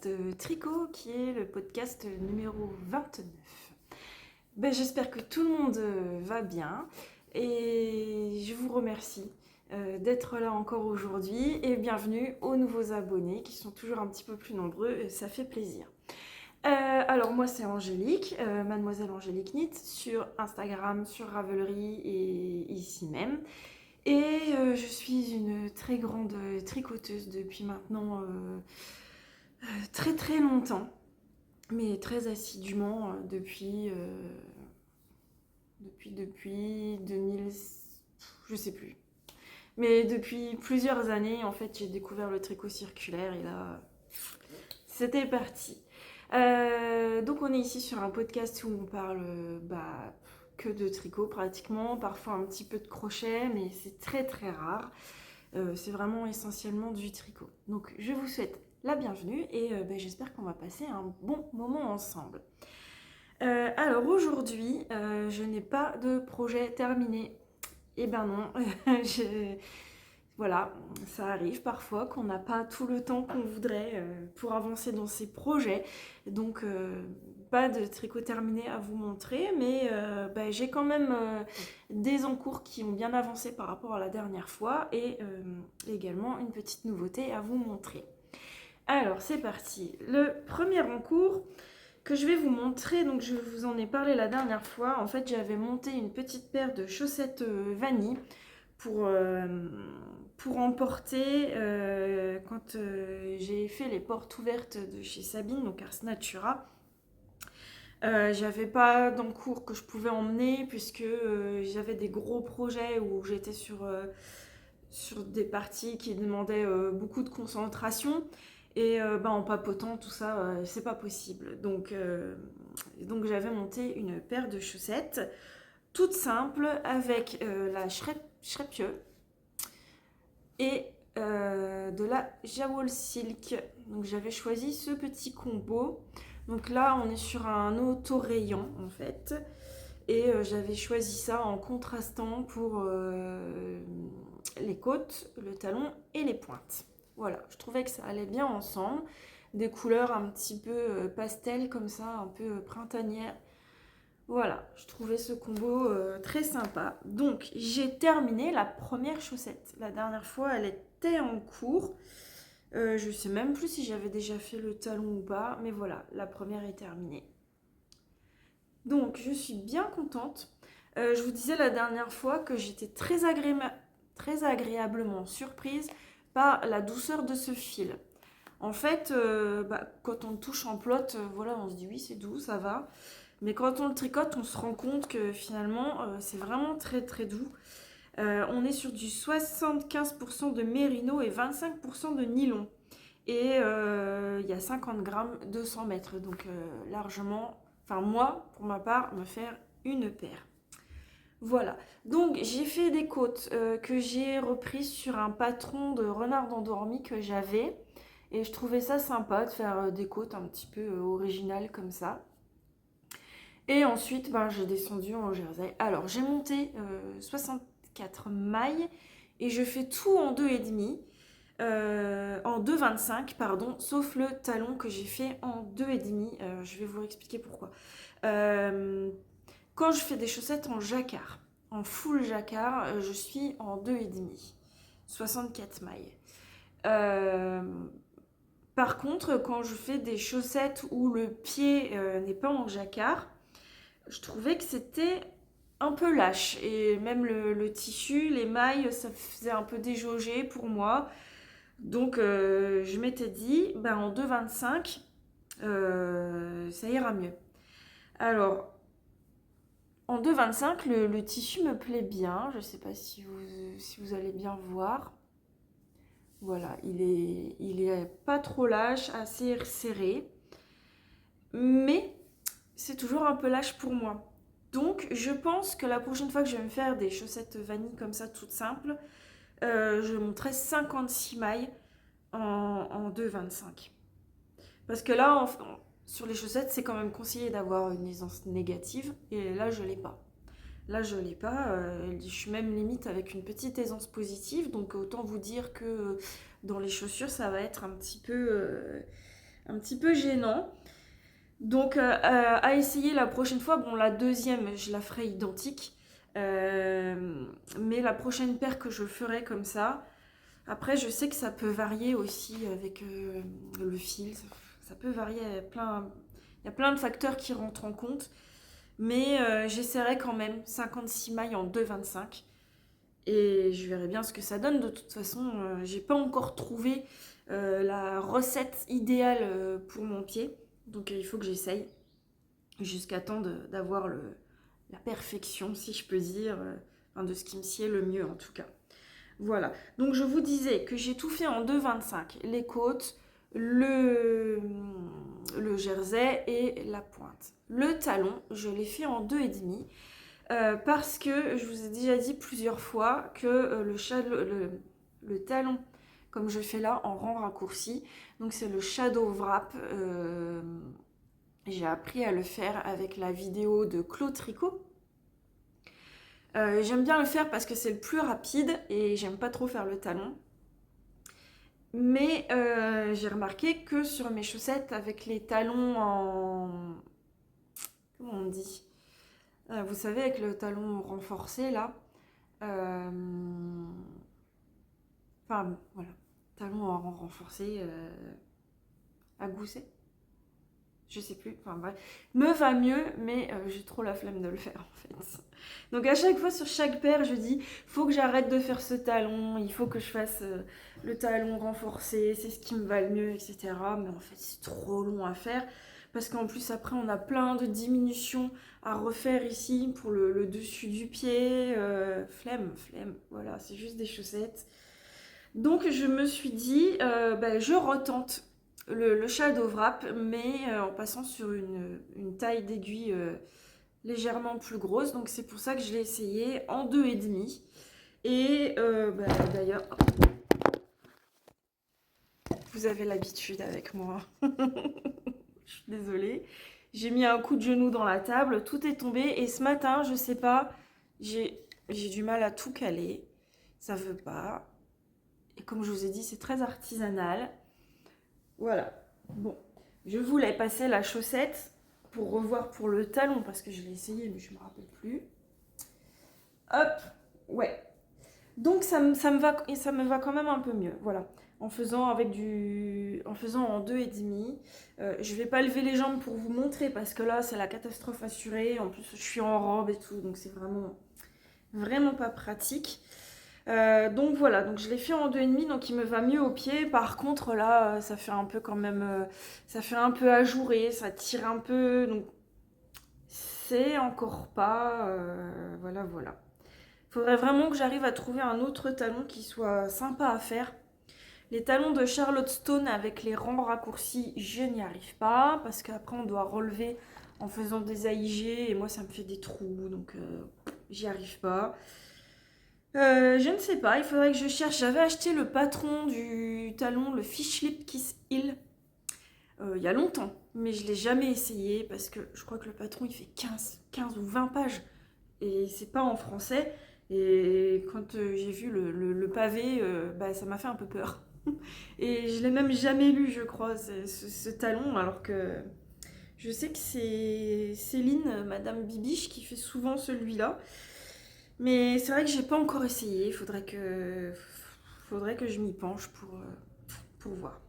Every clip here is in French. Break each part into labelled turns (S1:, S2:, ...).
S1: podcast Tricot qui est le podcast numéro 29. J'espère que tout le monde va bien et je vous remercie d'être là encore aujourd'hui et bienvenue aux nouveaux abonnés qui sont toujours un petit peu plus nombreux, ça fait plaisir. Alors moi c'est Angélique, mademoiselle Angélique Knit sur Instagram, sur Ravelry et ici même. Et je suis une très grande tricoteuse depuis maintenant très très longtemps, mais très assidûment depuis 2000, je sais plus. Mais depuis plusieurs années, en fait, j'ai découvert le tricot circulaire et là, c'était parti. Donc on est ici sur un podcast où on parle que de tricot pratiquement, parfois un petit peu de crochet, mais c'est très très rare. C'est vraiment essentiellement du tricot. Donc je vous souhaite la bienvenue et j'espère qu'on va passer un bon moment ensemble. Alors aujourd'hui, je n'ai pas de projet terminé. Eh ben non, voilà, ça arrive parfois qu'on n'a pas tout le temps qu'on voudrait pour avancer dans ses projets. Donc pas de tricot terminé à vous montrer, mais j'ai quand même des encours qui ont bien avancé par rapport à la dernière fois et également une petite nouveauté à vous montrer. Alors c'est parti. Le premier encours que je vais vous montrer, donc je vous en ai parlé la dernière fois. En fait, j'avais monté une petite paire de chaussettes vanille pour emporter quand j'ai fait les portes ouvertes de chez Sabine, donc Ars Natura. J'avais pas d'encours que je pouvais emmener puisque j'avais des gros projets où j'étais sur des parties qui demandaient beaucoup de concentration et en papotant tout ça c'est pas possible, donc j'avais monté une paire de chaussettes toute simple avec la Schreppje et de la Jawol Silk. Donc j'avais choisi ce petit combo. Donc là on est sur un auto-rayon en fait. Et j'avais choisi ça en contrastant pour les côtes, le talon et les pointes. Voilà, je trouvais que ça allait bien ensemble. Des couleurs un petit peu pastel comme ça, un peu printanière. Voilà, je trouvais ce combo très sympa. Donc, j'ai terminé la première chaussette. La dernière fois, elle était en cours. Je sais même plus si j'avais déjà fait le talon ou pas. Mais voilà, la première est terminée. Donc, je suis bien contente. Je vous disais la dernière fois que j'étais très agréablement surprise par la douceur de ce fil. En fait, quand on le touche en pelote, voilà, on se dit oui, c'est doux, ça va. Mais quand on le tricote, on se rend compte que finalement, c'est vraiment très très doux. On est sur du 75% de mérino et 25% de nylon. Et il y a 50 grammes, 200 mètres. Donc largement, enfin moi, pour ma part, me faire une paire. Voilà. Donc j'ai fait des côtes que j'ai reprises sur un patron de renard endormi que j'avais. Et je trouvais ça sympa de faire des côtes un petit peu originales comme ça. Et ensuite, j'ai descendu en jersey. Alors, j'ai monté 64 mailles et je fais tout en 2,5. En 2,25, pardon, sauf le talon que j'ai fait en 2,5. Je vais vous expliquer pourquoi. Quand je fais des chaussettes en jacquard, en full jacquard, je suis en 2,5. 64 mailles. Par contre, quand je fais des chaussettes où le pied n'est pas en jacquard, je trouvais que c'était un peu lâche. Et même le tissu, les mailles, ça faisait un peu déjaugé pour moi. Donc je m'étais dit, en 2,25, ça ira mieux. Alors, en 2,25, le tissu me plaît bien. Je ne sais pas si vous allez bien voir. Voilà, il est pas trop lâche, assez serré. Mais c'est toujours un peu lâche pour moi. Donc, je pense que la prochaine fois que je vais me faire des chaussettes vanille comme ça, toutes simples, je monterai 56 mailles en 2,25. Parce que là, sur les chaussettes, c'est quand même conseillé d'avoir une aisance négative. Et là, je l'ai pas. Là, je l'ai pas. Je suis même limite avec une petite aisance positive. Donc, autant vous dire que dans les chaussures, ça va être un petit peu un petit peu gênant. Donc à essayer la prochaine fois, bon la deuxième je la ferai identique, mais la prochaine paire que je ferai comme ça, après je sais que ça peut varier aussi avec le fil, ça peut varier, il y a plein de facteurs qui rentrent en compte, mais j'essaierai quand même 56 mailles en 2,25 et je verrai bien ce que ça donne. De toute façon, j'ai pas encore trouvé la recette idéale pour mon pied. Donc il faut que j'essaye jusqu'à temps d'avoir la perfection, si je peux dire, enfin, de ce qui me sied le mieux en tout cas. Voilà, donc je vous disais que j'ai tout fait en 2,25, les côtes, le jersey et la pointe. Le talon, je l'ai fait en 2,5 parce que je vous ai déjà dit plusieurs fois que le talon, comme je fais là, en rang raccourci, donc c'est le shadow wrap. J'ai appris à le faire avec la vidéo de Claude Tricot. J'aime bien le faire parce que c'est le plus rapide et j'aime pas trop faire le talon. Mais j'ai remarqué que sur mes chaussettes avec les talons en... Comment on dit vous savez, avec le talon renforcé là. euh, Enfin, voilà. Talon en renforcé à gousset. Je sais plus, enfin bref, me va mieux, mais j'ai trop la flemme de le faire en fait. Donc à chaque fois sur chaque paire, je dis, faut que j'arrête de faire ce talon, il faut que je fasse le talon renforcé, c'est ce qui me va le mieux, etc. Mais en fait, c'est trop long à faire, parce qu'en plus après, on a plein de diminutions à refaire ici pour le dessus du pied. Flemme, voilà, c'est juste des chaussettes. Donc je me suis dit, je retente le shadow wrap, mais en passant sur une taille d'aiguille légèrement plus grosse. Donc c'est pour ça que je l'ai essayé en 2,5. Et d'ailleurs, vous avez l'habitude avec moi. Je suis désolée. J'ai mis un coup de genou dans la table, tout est tombé. Et ce matin, je sais pas, j'ai du mal à tout caler. Ça veut pas. Et comme je vous ai dit, c'est très artisanal. Voilà. Bon, je voulais passer la chaussette pour revoir pour le talon parce que je l'ai essayé mais je me rappelle plus. Hop, ouais. Donc ça me va et ça me va quand même un peu mieux. Voilà. En faisant en 2,5. Je vais pas lever les jambes pour vous montrer parce que là c'est la catastrophe assurée. En plus je suis en robe et tout, donc c'est vraiment pas pratique. Donc voilà, donc je l'ai fait en 2,5, donc il me va mieux au pied. Par contre là, ça fait un peu quand même, ça fait un peu ajouré, ça tire un peu, donc c'est encore pas, voilà. Faudrait vraiment que j'arrive à trouver un autre talon qui soit sympa à faire. Les talons de Charlotte Stone avec les rangs raccourcis, je n'y arrive pas parce qu'après on doit relever en faisant des AIG et moi ça me fait des trous, donc j'y arrive pas. Je ne sais pas, il faudrait que je cherche. J'avais acheté le patron du talon, le Fishlip Kiss Hill, il y a longtemps, mais je ne l'ai jamais essayé parce que je crois que le patron il fait 15 ou 20 pages et c'est pas en français. Et quand j'ai vu le pavé, ça m'a fait un peu peur. Et je l'ai même jamais lu, je crois, ce talon, alors que je sais que c'est Céline, Madame Bibiche, qui fait souvent celui-là. Mais c'est vrai que j'ai pas encore essayé. Faudrait que je m'y penche pour voir.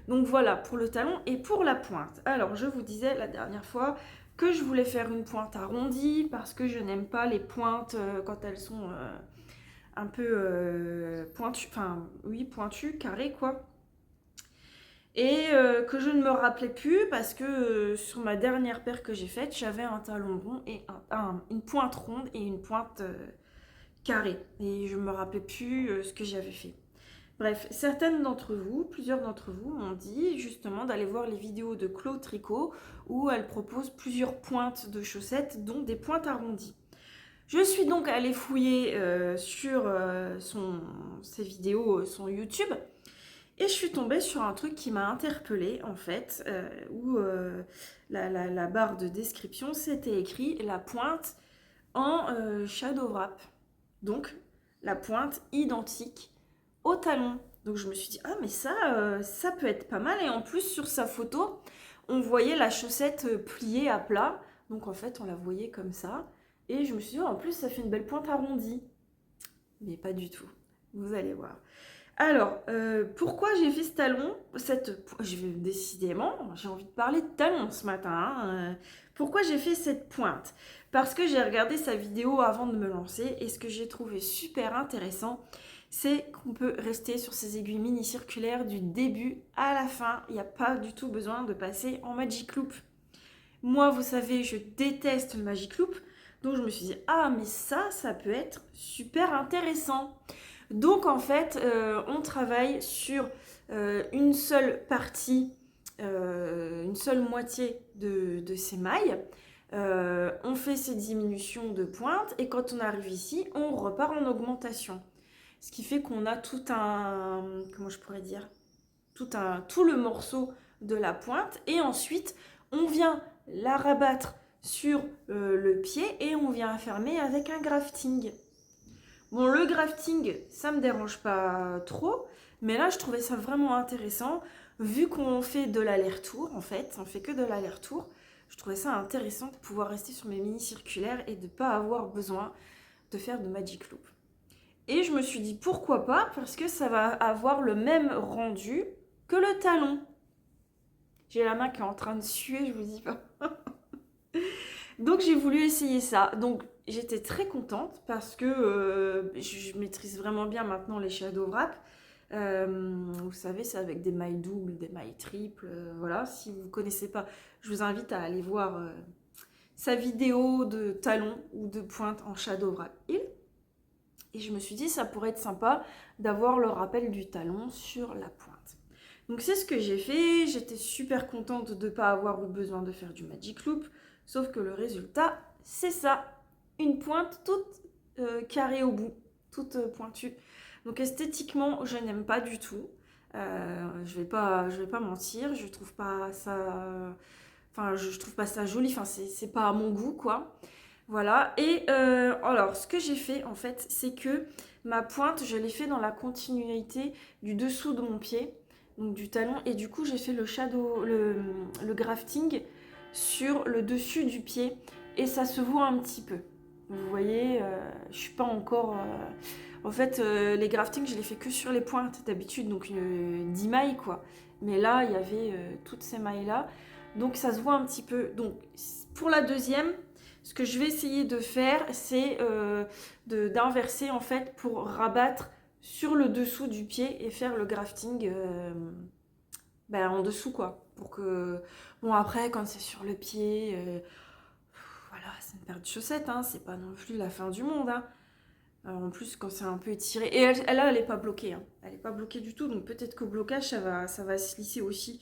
S1: Donc voilà pour le talon et pour la pointe. Alors je vous disais la dernière fois que je voulais faire une pointe arrondie parce que je n'aime pas les pointes quand elles sont un peu pointues, enfin oui pointues, carrées quoi. Et que je ne me rappelais plus parce que sur ma dernière paire que j'ai faite, j'avais un talon rond et une pointe ronde et une pointe carré. Et je me rappelais plus ce que j'avais fait. Bref, plusieurs d'entre vous m'ont dit justement d'aller voir les vidéos de Claude Tricot où elle propose plusieurs pointes de chaussettes, dont des pointes arrondies. Je suis donc allée fouiller sur ses vidéos, son YouTube, et je suis tombée sur un truc qui m'a interpellée en fait, où la barre de description c'était écrit la pointe en shadow wrap. Donc la pointe identique au talon. Donc je me suis dit, ah mais ça peut être pas mal. Et en plus sur sa photo, on voyait la chaussette pliée à plat. Donc en fait on la voyait comme ça. Et je me suis dit, oh, en plus ça fait une belle pointe arrondie. Mais pas du tout. Vous allez voir. Alors, pourquoi j'ai fait ce talon décidément, j'ai envie de parler de talon ce matin. Pourquoi j'ai fait cette pointe? Parce que j'ai regardé sa vidéo avant de me lancer et ce que j'ai trouvé super intéressant, c'est qu'on peut rester sur ces aiguilles mini circulaires du début à la fin. Il n'y a pas du tout besoin de passer en Magic Loop. Moi, vous savez, je déteste le Magic Loop. Donc je me suis dit, ah mais ça peut être super intéressant. Donc en fait, on travaille sur une seule partie, une seule moitié de ces mailles. On fait ces diminutions de pointe et quand on arrive ici, on repart en augmentation. Ce qui fait qu'on a tout un, comment je pourrais dire, tout le morceau de la pointe et ensuite on vient la rabattre sur le pied et on vient fermer avec un grafting. Bon, le grafting, ça me dérange pas trop, mais là, je trouvais ça vraiment intéressant, vu qu'on fait de l'aller-retour, en fait, on fait que de l'aller-retour, je trouvais ça intéressant de pouvoir rester sur mes mini circulaires et de ne pas avoir besoin de faire de Magic Loop. Et je me suis dit, pourquoi pas, parce que ça va avoir le même rendu que le talon. J'ai la main qui est en train de suer, je vous dis pas. Donc j'ai voulu essayer ça. Donc j'étais très contente parce que je maîtrise vraiment bien maintenant les shadow wrap. Vous savez, c'est avec des mailles doubles, des mailles triples. Voilà, si vous ne connaissez pas, je vous invite à aller voir sa vidéo de talon ou de pointe en shadow wrap. Et je me suis dit, ça pourrait être sympa d'avoir le rappel du talon sur la pointe. Donc c'est ce que j'ai fait. J'étais super contente de ne pas avoir eu besoin de faire du Magic Loop. Sauf que le résultat, c'est ça. Une pointe toute carrée au bout, toute pointue. Donc esthétiquement, je n'aime pas du tout. Je vais pas mentir, je trouve pas ça... Enfin, je trouve pas ça joli, enfin, c'est pas à mon goût, quoi. Voilà, et alors, ce que j'ai fait, en fait, c'est que ma pointe, je l'ai fait dans la continuité du dessous de mon pied, donc du talon, et du coup, j'ai fait le grafting sur le dessus du pied et ça se voit un petit peu. Vous voyez, je suis pas encore... En fait, les graftings, je les fais que sur les pointes d'habitude, donc 10 mailles quoi. Mais là, il y avait toutes ces mailles-là, donc ça se voit un petit peu. Donc pour la deuxième, ce que je vais essayer de faire, c'est d'inverser en fait pour rabattre sur le dessous du pied et faire le grafting en dessous quoi. Pour que... Bon après, quand c'est sur le pied, voilà, c'est une paire de chaussettes, hein, c'est pas non plus la fin du monde. Hein. En plus, quand c'est un peu étiré... Et elle est pas bloquée, hein. Elle est pas bloquée du tout, donc peut-être qu'au blocage, ça va se lisser aussi.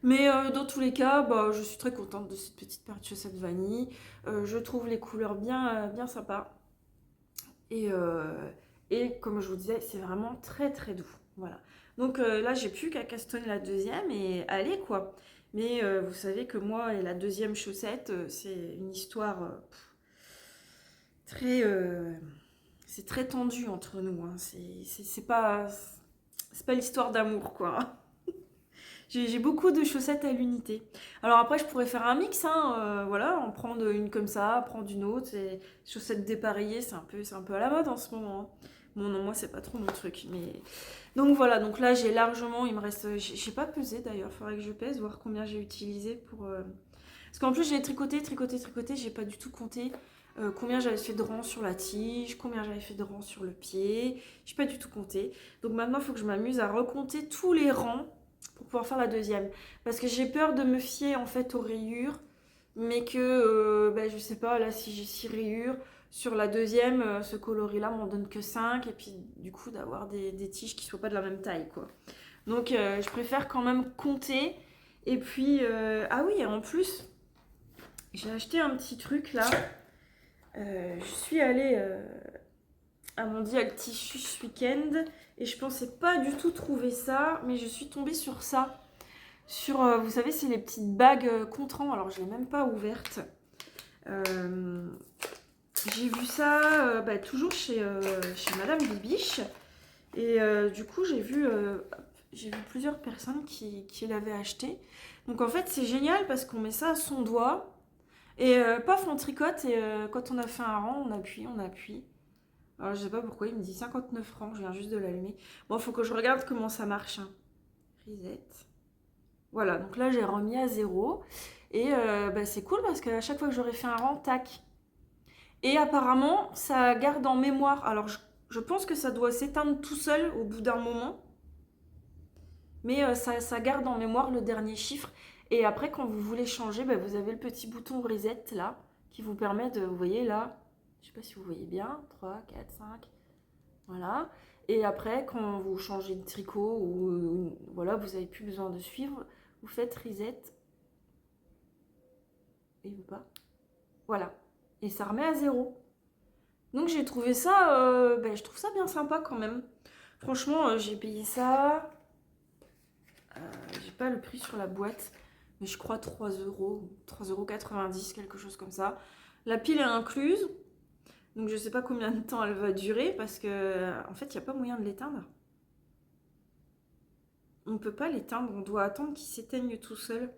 S1: Mais dans tous les cas, bah, je suis très contente de cette petite paire de chaussettes vanille. Je trouve les couleurs bien sympas. Et comme je vous disais, c'est vraiment très très doux. Voilà. Donc là, j'ai plus qu'à castonner la deuxième et aller quoi. Mais vous savez que moi et la deuxième chaussette, c'est une histoire très... c'est très tendu entre nous. Hein. C'est pas l'histoire d'amour quoi. J'ai beaucoup de chaussettes à l'unité. Alors après, je pourrais faire un mix, hein, voilà, en prendre une comme ça, prendre une autre. Et chaussettes dépareillées, c'est un peu à la mode en ce moment. Hein. Bon, non, moi, c'est pas trop mon truc. Mais... Donc voilà, donc là, j'ai largement, il me reste... J'ai pas pesé d'ailleurs, faudrait que je pèse, voir combien j'ai utilisé pour... Parce qu'en plus, j'ai tricoté, j'ai pas du tout compté combien j'avais fait de rangs sur la tige, combien j'avais fait de rangs sur le pied. J'ai pas du tout compté. Donc maintenant, il faut que je m'amuse à recompter tous les rangs pour pouvoir faire la deuxième. Parce que j'ai peur de me fier en fait aux rayures, mais que je sais pas, là si j'ai 6 rayures, sur la deuxième, ce coloris là m'en donne que 5 et puis du coup d'avoir des tiges qui soient pas de la même taille quoi. Donc je préfère quand même compter. Et puis, ah oui, en plus, j'ai acheté un petit truc là. Je suis allée à Mondial Tissu ce week-end et je pensais pas du tout trouver ça, mais je suis tombée sur ça. Sur, vous savez, c'est les petites bagues Contran. Alors, je l'ai même pas ouverte. J'ai vu ça toujours chez Madame Bibiche. Et du coup, j'ai vu plusieurs personnes qui l'avaient acheté. Donc en fait, c'est génial parce qu'on met ça à son doigt. Et paf, on tricote. Et quand on a fait un rang, on appuie, on appuie. Alors je sais pas pourquoi, il me dit 59 francs, je viens juste de l'allumer. Bon, faut que je regarde comment ça marche, hein. Reset. Voilà, donc là j'ai remis à 0. Et bah, c'est cool parce qu'à chaque fois que j'aurais fait un rang, tac. Et apparemment, ça garde en mémoire. Alors je pense que ça doit s'éteindre tout seul au bout d'un moment. Mais ça garde en mémoire le dernier chiffre. Et après, quand vous voulez changer, bah, vous avez le petit bouton reset là, qui vous permet de, vous voyez là, je sais pas si vous voyez bien, 3, 4, 5, voilà. Et après, quand vous changez de tricot ou voilà, vous n'avez plus besoin de suivre, vous faites reset. Et veut pas. Voilà. Et ça remet à 0. Donc j'ai trouvé ça, ben, je trouve ça bien sympa quand même. Franchement, j'ai payé ça. J'ai pas le prix sur la boîte, mais je crois 3 euros, 3,90 €, quelque chose comme ça. La pile est incluse, donc je sais pas combien de temps elle va durer parce que en fait, il n'y a pas moyen de l'éteindre. On ne peut pas l'éteindre, on doit attendre qu'il s'éteigne tout seul.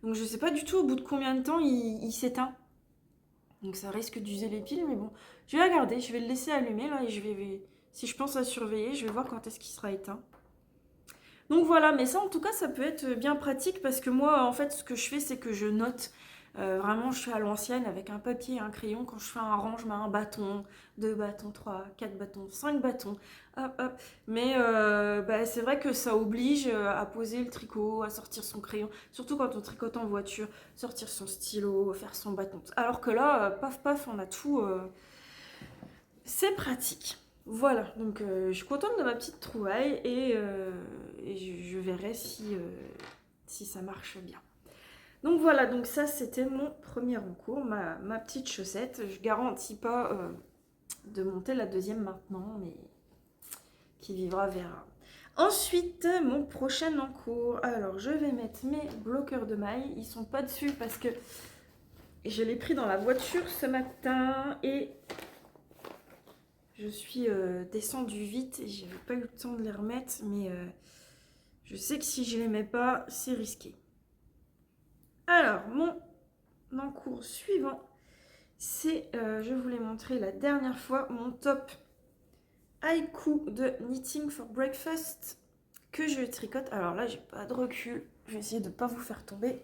S1: Donc je sais pas du tout au bout de combien de temps il s'éteint. Donc ça risque d'user les piles, mais bon, je vais regarder, je vais le laisser allumer là et si je pense à surveiller, je vais voir quand est-ce qu'il sera éteint. Donc voilà, mais ça en tout cas ça peut être bien pratique parce que moi en fait ce que je fais c'est que je note. Vraiment je suis à l'ancienne avec un papier et un crayon. Quand je fais un rang je mets un bâton, 2 bâtons, 3, 4 bâtons, 5 bâtons. Hop hop. Mais bah, c'est vrai que ça oblige à poser le tricot, à sortir son crayon. Surtout quand on tricote en voiture, sortir son stylo, faire son bâton. Alors que là, paf paf, on a tout. C'est pratique. Voilà, donc je suis contente de ma petite trouvaille et je verrai si ça marche bien. Donc voilà, donc ça c'était mon premier encours, ma petite chaussette. Je garantis pas de monter la deuxième maintenant, mais qui vivra verra. Ensuite, mon prochain encours. Alors, je vais mettre mes bloqueurs de mailles. Ils sont pas dessus parce que je l'ai pris dans la voiture ce matin et je suis descendue vite et j'avais pas eu le temps de les remettre, mais je sais que si je les mets pas, c'est risqué. Alors, mon encours suivant, c'est, je vous l'ai montré la dernière fois, mon top haïku de Knitting for Breakfast que je tricote. Alors là, j'ai pas de recul, je vais essayer de pas vous faire tomber.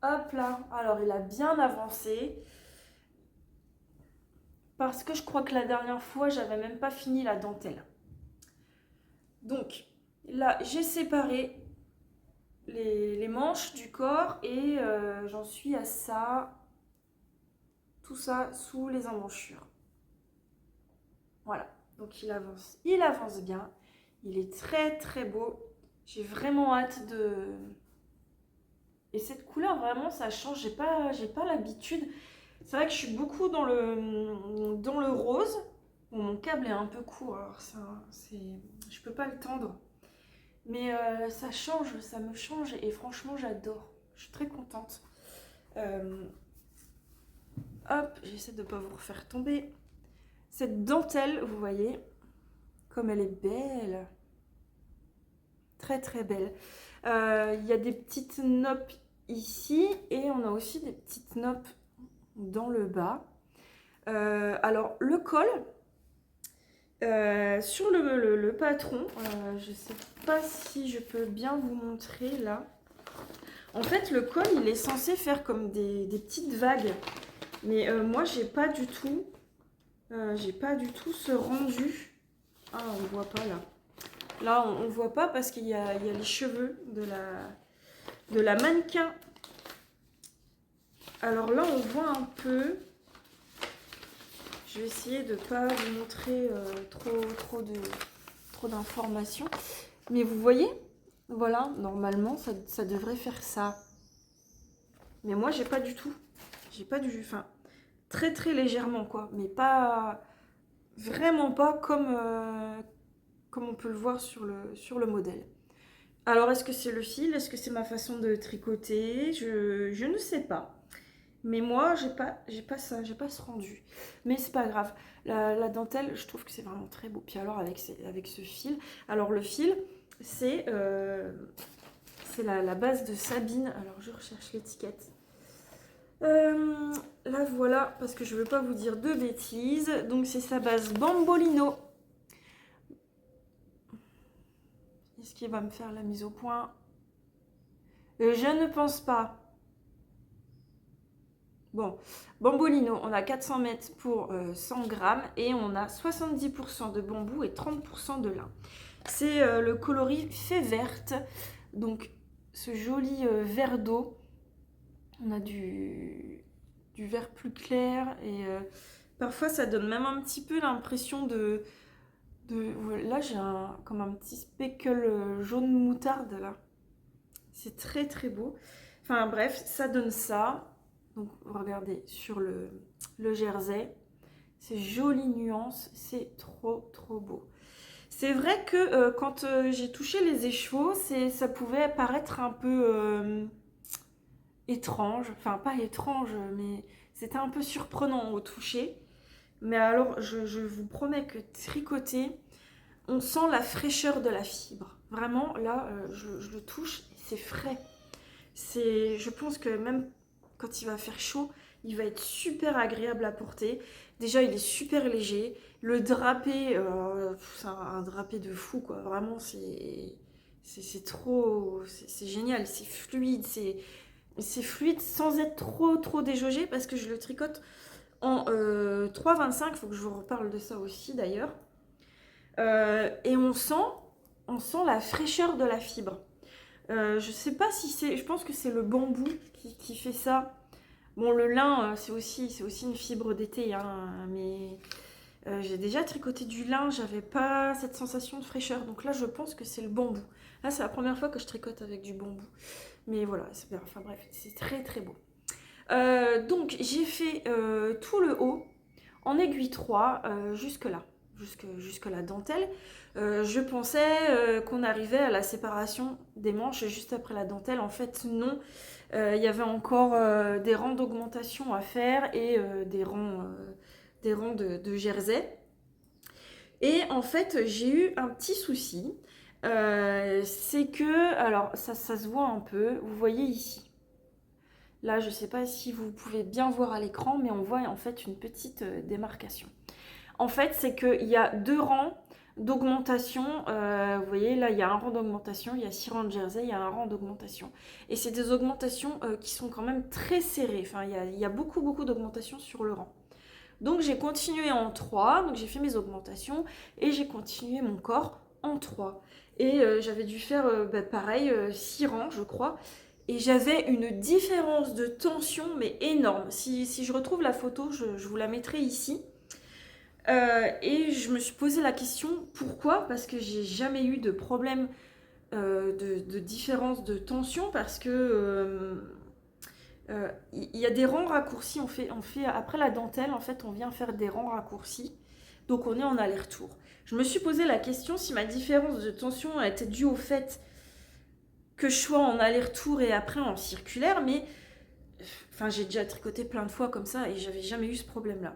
S1: Hop là, alors il a bien avancé. Parce que je crois que la dernière fois, j'avais même pas fini la dentelle. Donc, là, j'ai séparé les manches du corps et j'en suis à ça, tout ça sous les emmanchures. Voilà, donc il avance bien. Il est très très beau. J'ai vraiment hâte de... Et cette couleur, vraiment, ça change. J'ai pas l'habitude. C'est vrai que je suis beaucoup dans le rose. Bon, mon câble est un peu court, alors je peux pas le tendre. Mais ça change, ça me change et franchement j'adore. Je suis très contente. Hop, j'essaie de ne pas vous refaire tomber. Cette dentelle, vous voyez, comme elle est belle. Très très belle. Il y a des petites noppes ici et on a aussi des petites noppes dans le bas. Alors le col, sur le patron, je sais pas si je peux bien vous montrer là. En fait, le col, il est censé faire comme des petites vagues. Mais moi, j'ai pas du tout ce rendu. Ah, on voit pas là. Là, on voit pas parce qu'il y a les cheveux de la mannequin. Alors là, on voit un peu. Je vais essayer de ne pas vous montrer trop d'informations. Mais vous voyez, voilà, normalement, ça devrait faire ça. Mais moi, j'ai pas du tout. Enfin, très très légèrement, quoi. Mais pas... Vraiment pas comme on peut le voir sur le modèle. Alors, est-ce que c'est le fil? Est-ce que c'est ma façon de tricoter? Je ne sais pas. Mais moi, j'ai pas ça, j'ai pas ce rendu. Mais c'est pas grave. La dentelle, je trouve que c'est vraiment très beau. Puis alors, avec ce fil. Alors, le fil, c'est la base de Sabine. Alors, je recherche l'étiquette. Là, voilà, parce que je veux pas vous dire de bêtises. Donc, c'est sa base Bambolino. Est-ce qu'il va me faire la mise au point? Je ne pense pas. Bon, Bambolino, on a 400 mètres pour 100 grammes et on a 70% de bambou et 30% de lin. C'est le coloris fée verte, donc ce joli vert d'eau. On a du vert plus clair et parfois ça donne même un petit peu l'impression là j'ai comme un petit speckle jaune moutarde là. C'est très très beau. Enfin bref, ça donne ça. Donc regardez sur le jersey, ces jolies nuances, c'est trop trop beau. C'est vrai que quand j'ai touché les écheveaux, ça pouvait paraître un peu étrange, enfin pas étrange, mais c'était un peu surprenant au toucher. Mais alors je vous promets que tricoter, on sent la fraîcheur de la fibre. Vraiment, là, je le touche, c'est frais. Je pense que même quand il va faire chaud, il va être super agréable à porter. Déjà, il est super léger. Le drapé, c'est un drapé de fou, quoi. Vraiment, c'est trop... C'est génial, c'est fluide. C'est fluide sans être trop, trop déjaugé parce que je le tricote en 3,25. Il faut que je vous reparle de ça aussi, d'ailleurs. Et on sent la fraîcheur de la fibre. Je sais pas si c'est... Je pense que c'est le bambou qui fait ça. Bon, le lin, c'est aussi une fibre d'été, hein, mais j'ai déjà tricoté du lin, j'avais pas cette sensation de fraîcheur. Donc là, je pense que c'est le bambou. Là, c'est la première fois que je tricote avec du bambou. Mais voilà, enfin bref, c'est très très beau. Donc, j'ai fait tout le haut en aiguille 3 jusque là. Jusque la dentelle. Je pensais qu'on arrivait à la séparation des manches juste après la dentelle. En fait, non. Il y avait encore des rangs d'augmentation à faire et des rangs de jersey. Et en fait, j'ai eu un petit souci. C'est que, alors ça se voit un peu, vous voyez ici. Là, je ne sais pas si vous pouvez bien voir à l'écran, mais on voit en fait une petite démarcation. En fait, c'est qu'il y a 2 rangs d'augmentation. Vous voyez, là, il y a un rang d'augmentation, il y a 6 rangs de jersey, il y a un rang d'augmentation. Et c'est des augmentations qui sont quand même très serrées. Enfin, il y a beaucoup, beaucoup d'augmentations sur le rang. Donc, j'ai continué en 3. Donc, j'ai fait mes augmentations et j'ai continué mon corps en 3. Et j'avais dû faire pareil, 6 rangs, je crois. Et j'avais une différence de tension, mais énorme. Si je retrouve la photo, je vous la mettrai ici. Et je me suis posé la question, pourquoi? Parce que j'ai jamais eu de problème de différence de tension, parce que il y a des rangs raccourcis, on fait après la dentelle, en fait, on vient faire des rangs raccourcis, donc on est en aller-retour. Je me suis posé la question si ma différence de tension était due au fait que je sois en aller-retour et après en circulaire, mais enfin, j'ai déjà tricoté plein de fois comme ça et j'avais jamais eu ce problème-là.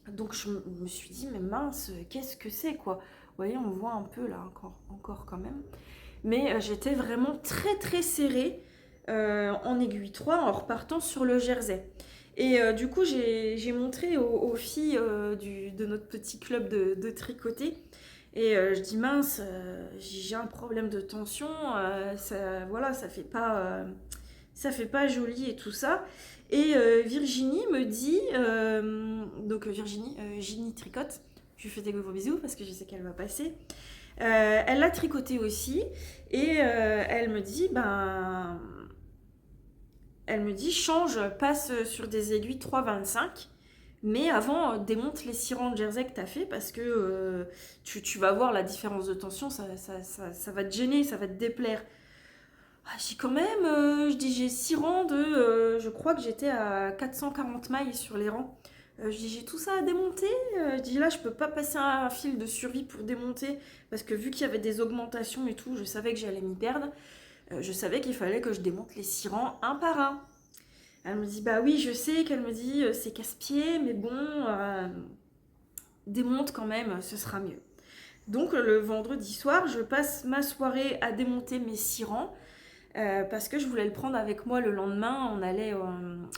S1: Donc je me suis dit, mais mince, qu'est-ce que c'est quoi? Vous voyez, on voit un peu là encore quand même. Mais j'étais vraiment très très serrée en aiguille 3 en repartant sur le jersey. Et du coup, j'ai montré aux filles de notre petit club de tricoter. Et je dis, mince, j'ai un problème de tension, voilà, ça fait pas joli et tout ça. Et Virginie me dit, donc Virginie, Ginny tricote, je lui fais des gros bisous parce que je sais qu'elle va passer. Elle l'a tricoté aussi et elle me dit, change, passe sur des aiguilles 3,25. Mais avant, démonte les 6 rangs de jersey que tu as fait parce que tu vas voir la différence de tension, ça va te gêner, ça va te déplaire. Ah, j'ai quand même, je dis j'ai 6 rangs je crois que j'étais à 440 mailles sur les rangs. Je dis j'ai tout ça à démonter. Je dis là je peux pas passer un fil de survie pour démonter parce que vu qu'il y avait des augmentations et tout, je savais que j'allais m'y perdre. Je savais qu'il fallait que je démonte les 6 rangs un par un. Elle me dit, bah oui, je sais, qu'elle me dit, c'est casse-pied, mais bon, démonte quand même, ce sera mieux. Donc le vendredi soir, je passe ma soirée à démonter mes 6 rangs parce que je voulais le prendre avec moi le lendemain. On allait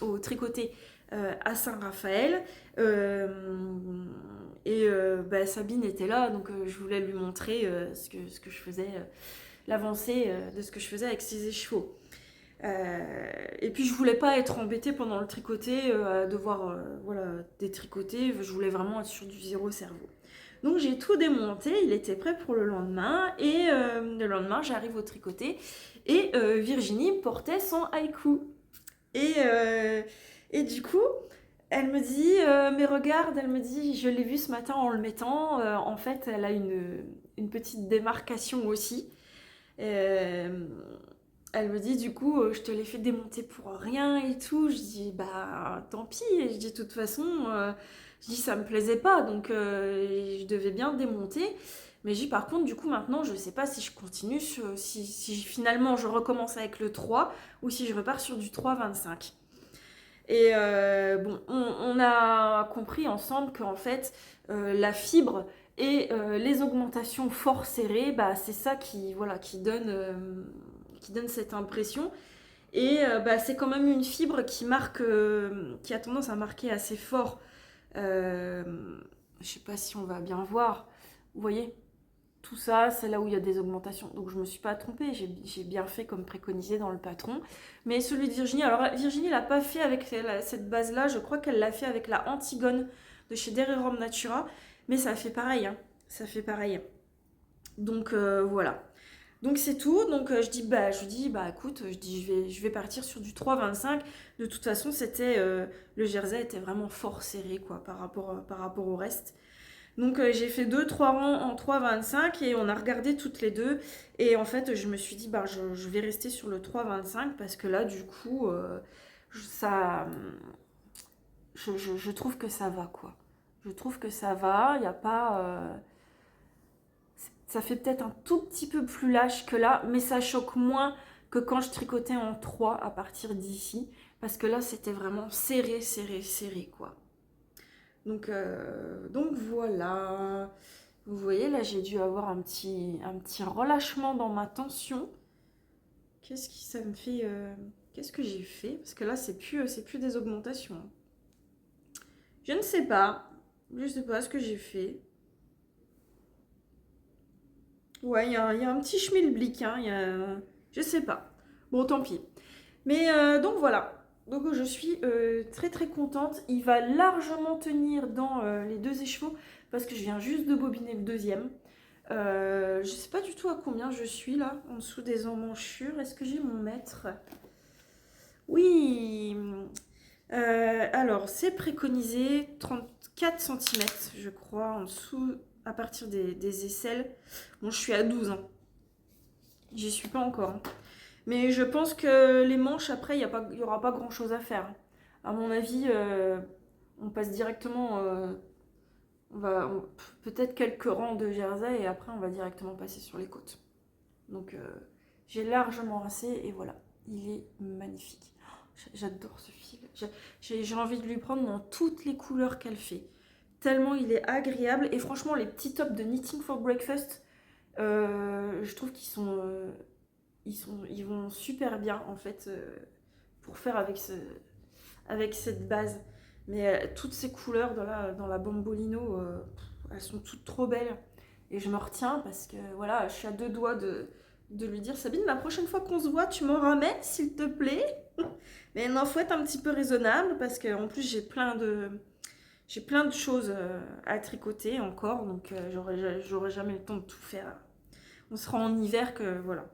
S1: au tricoté à Saint-Raphaël et Sabine était là, donc je voulais lui montrer ce que je faisais, l'avancée de ce que je faisais avec ses écheveaux. Et puis je voulais pas être embêtée pendant le tricoté, à devoir voilà, détricoter. Je voulais vraiment être sur du zéro cerveau. Donc j'ai tout démonté, il était prêt pour le lendemain. Et le lendemain, j'arrive au tricoté et Virginie portait son haïku. Et, euh, et du coup, elle me dit, mais regarde, elle me dit, je l'ai vu ce matin en le mettant. En fait, elle a une petite démarcation aussi. Euh, Elle me dit, du coup, je te l'ai fait démonter pour rien et tout. Je dis, bah, tant pis. Et je dis, de toute façon, je dis, ça me plaisait pas, donc je devais bien démonter. Mais je dis, par contre, du coup, maintenant, je sais pas si je continue, si finalement je recommence avec le 3 ou si je repars sur du 3,25. Et bon, on a compris ensemble qu'en fait, la fibre et les augmentations fort serrées, bah, c'est ça voilà, qui donne cette impression. Et bah, c'est quand même une fibre qui marque, qui a tendance à marquer assez fort. Euh, je sais pas si on va bien voir. Vous voyez, tout ça, c'est là où il y a des augmentations. Donc je me suis pas trompée, j'ai bien fait comme préconisé dans le patron. Mais celui de Virginie, alors Virginie l'a pas fait avec cette base-là, je crois qu'elle l'a fait avec la Antigone de chez Dererom Natura. Mais ça fait pareil, hein. Ça fait pareil. Donc voilà. Donc c'est tout. Donc je dis bah écoute, je vais partir sur du 3,25. De toute façon, le jersey était vraiment fort serré quoi par rapport au reste. Donc j'ai fait 2-3 rangs en 3,25 et on a regardé toutes les deux. Et en fait, je me suis dit bah je vais rester sur le 3,25 parce que là du coup ça je trouve que ça va quoi. Je trouve que ça va, il n'y a pas ça fait peut-être un tout petit peu plus lâche que là, mais ça choque moins que quand je tricotais en 3 à partir d'ici. Parce que là, c'était vraiment serré, serré, serré, quoi. Donc voilà. Vous voyez, là, j'ai dû avoir un petit relâchement dans ma tension. Qu'est-ce qui ça me fait Qu'est-ce que j'ai fait? Parce que là, c'est plus des augmentations, hein. Je ne sais pas. Je ne sais pas ce que j'ai fait. Ouais, il y a un petit schmilblick, hein, je sais pas. Bon, tant pis. Mais donc voilà. Donc je suis très très contente. Il va largement tenir dans les deux écheveaux parce que je viens juste de bobiner le deuxième. Je sais pas du tout à combien je suis là, en dessous des emmanchures. Est-ce que j'ai mon mètre? Oui. Alors, c'est préconisé 34 centimètres, je crois, en dessous, à partir des aisselles. Bon, je suis à 12, hein. J'y suis pas encore, hein. Mais je pense que les manches, après, il y aura pas grand-chose à faire. À mon avis, on passe directement... peut-être quelques rangs de jersey et après, on va directement passer sur les côtes. Donc, j'ai largement rincé et voilà. Il est magnifique. J'adore ce fil. J'ai envie de lui prendre dans toutes les couleurs qu'elle fait. Tellement il est agréable. Et franchement, les petits tops de Knitting for Breakfast, je trouve ils vont super bien en fait pour faire avec cette base. Mais toutes ces couleurs dans la Bambolino, elles sont toutes trop belles. Et je me retiens parce que voilà, je suis à deux doigts de lui dire Sabine, la prochaine fois qu'on se voit, tu m'en ramènes s'il te plaît. Mais non, faut être un petit peu raisonnable parce qu'en plus j'ai plein de choses à tricoter encore, donc j'aurai jamais le temps de tout faire. On sera en hiver que voilà.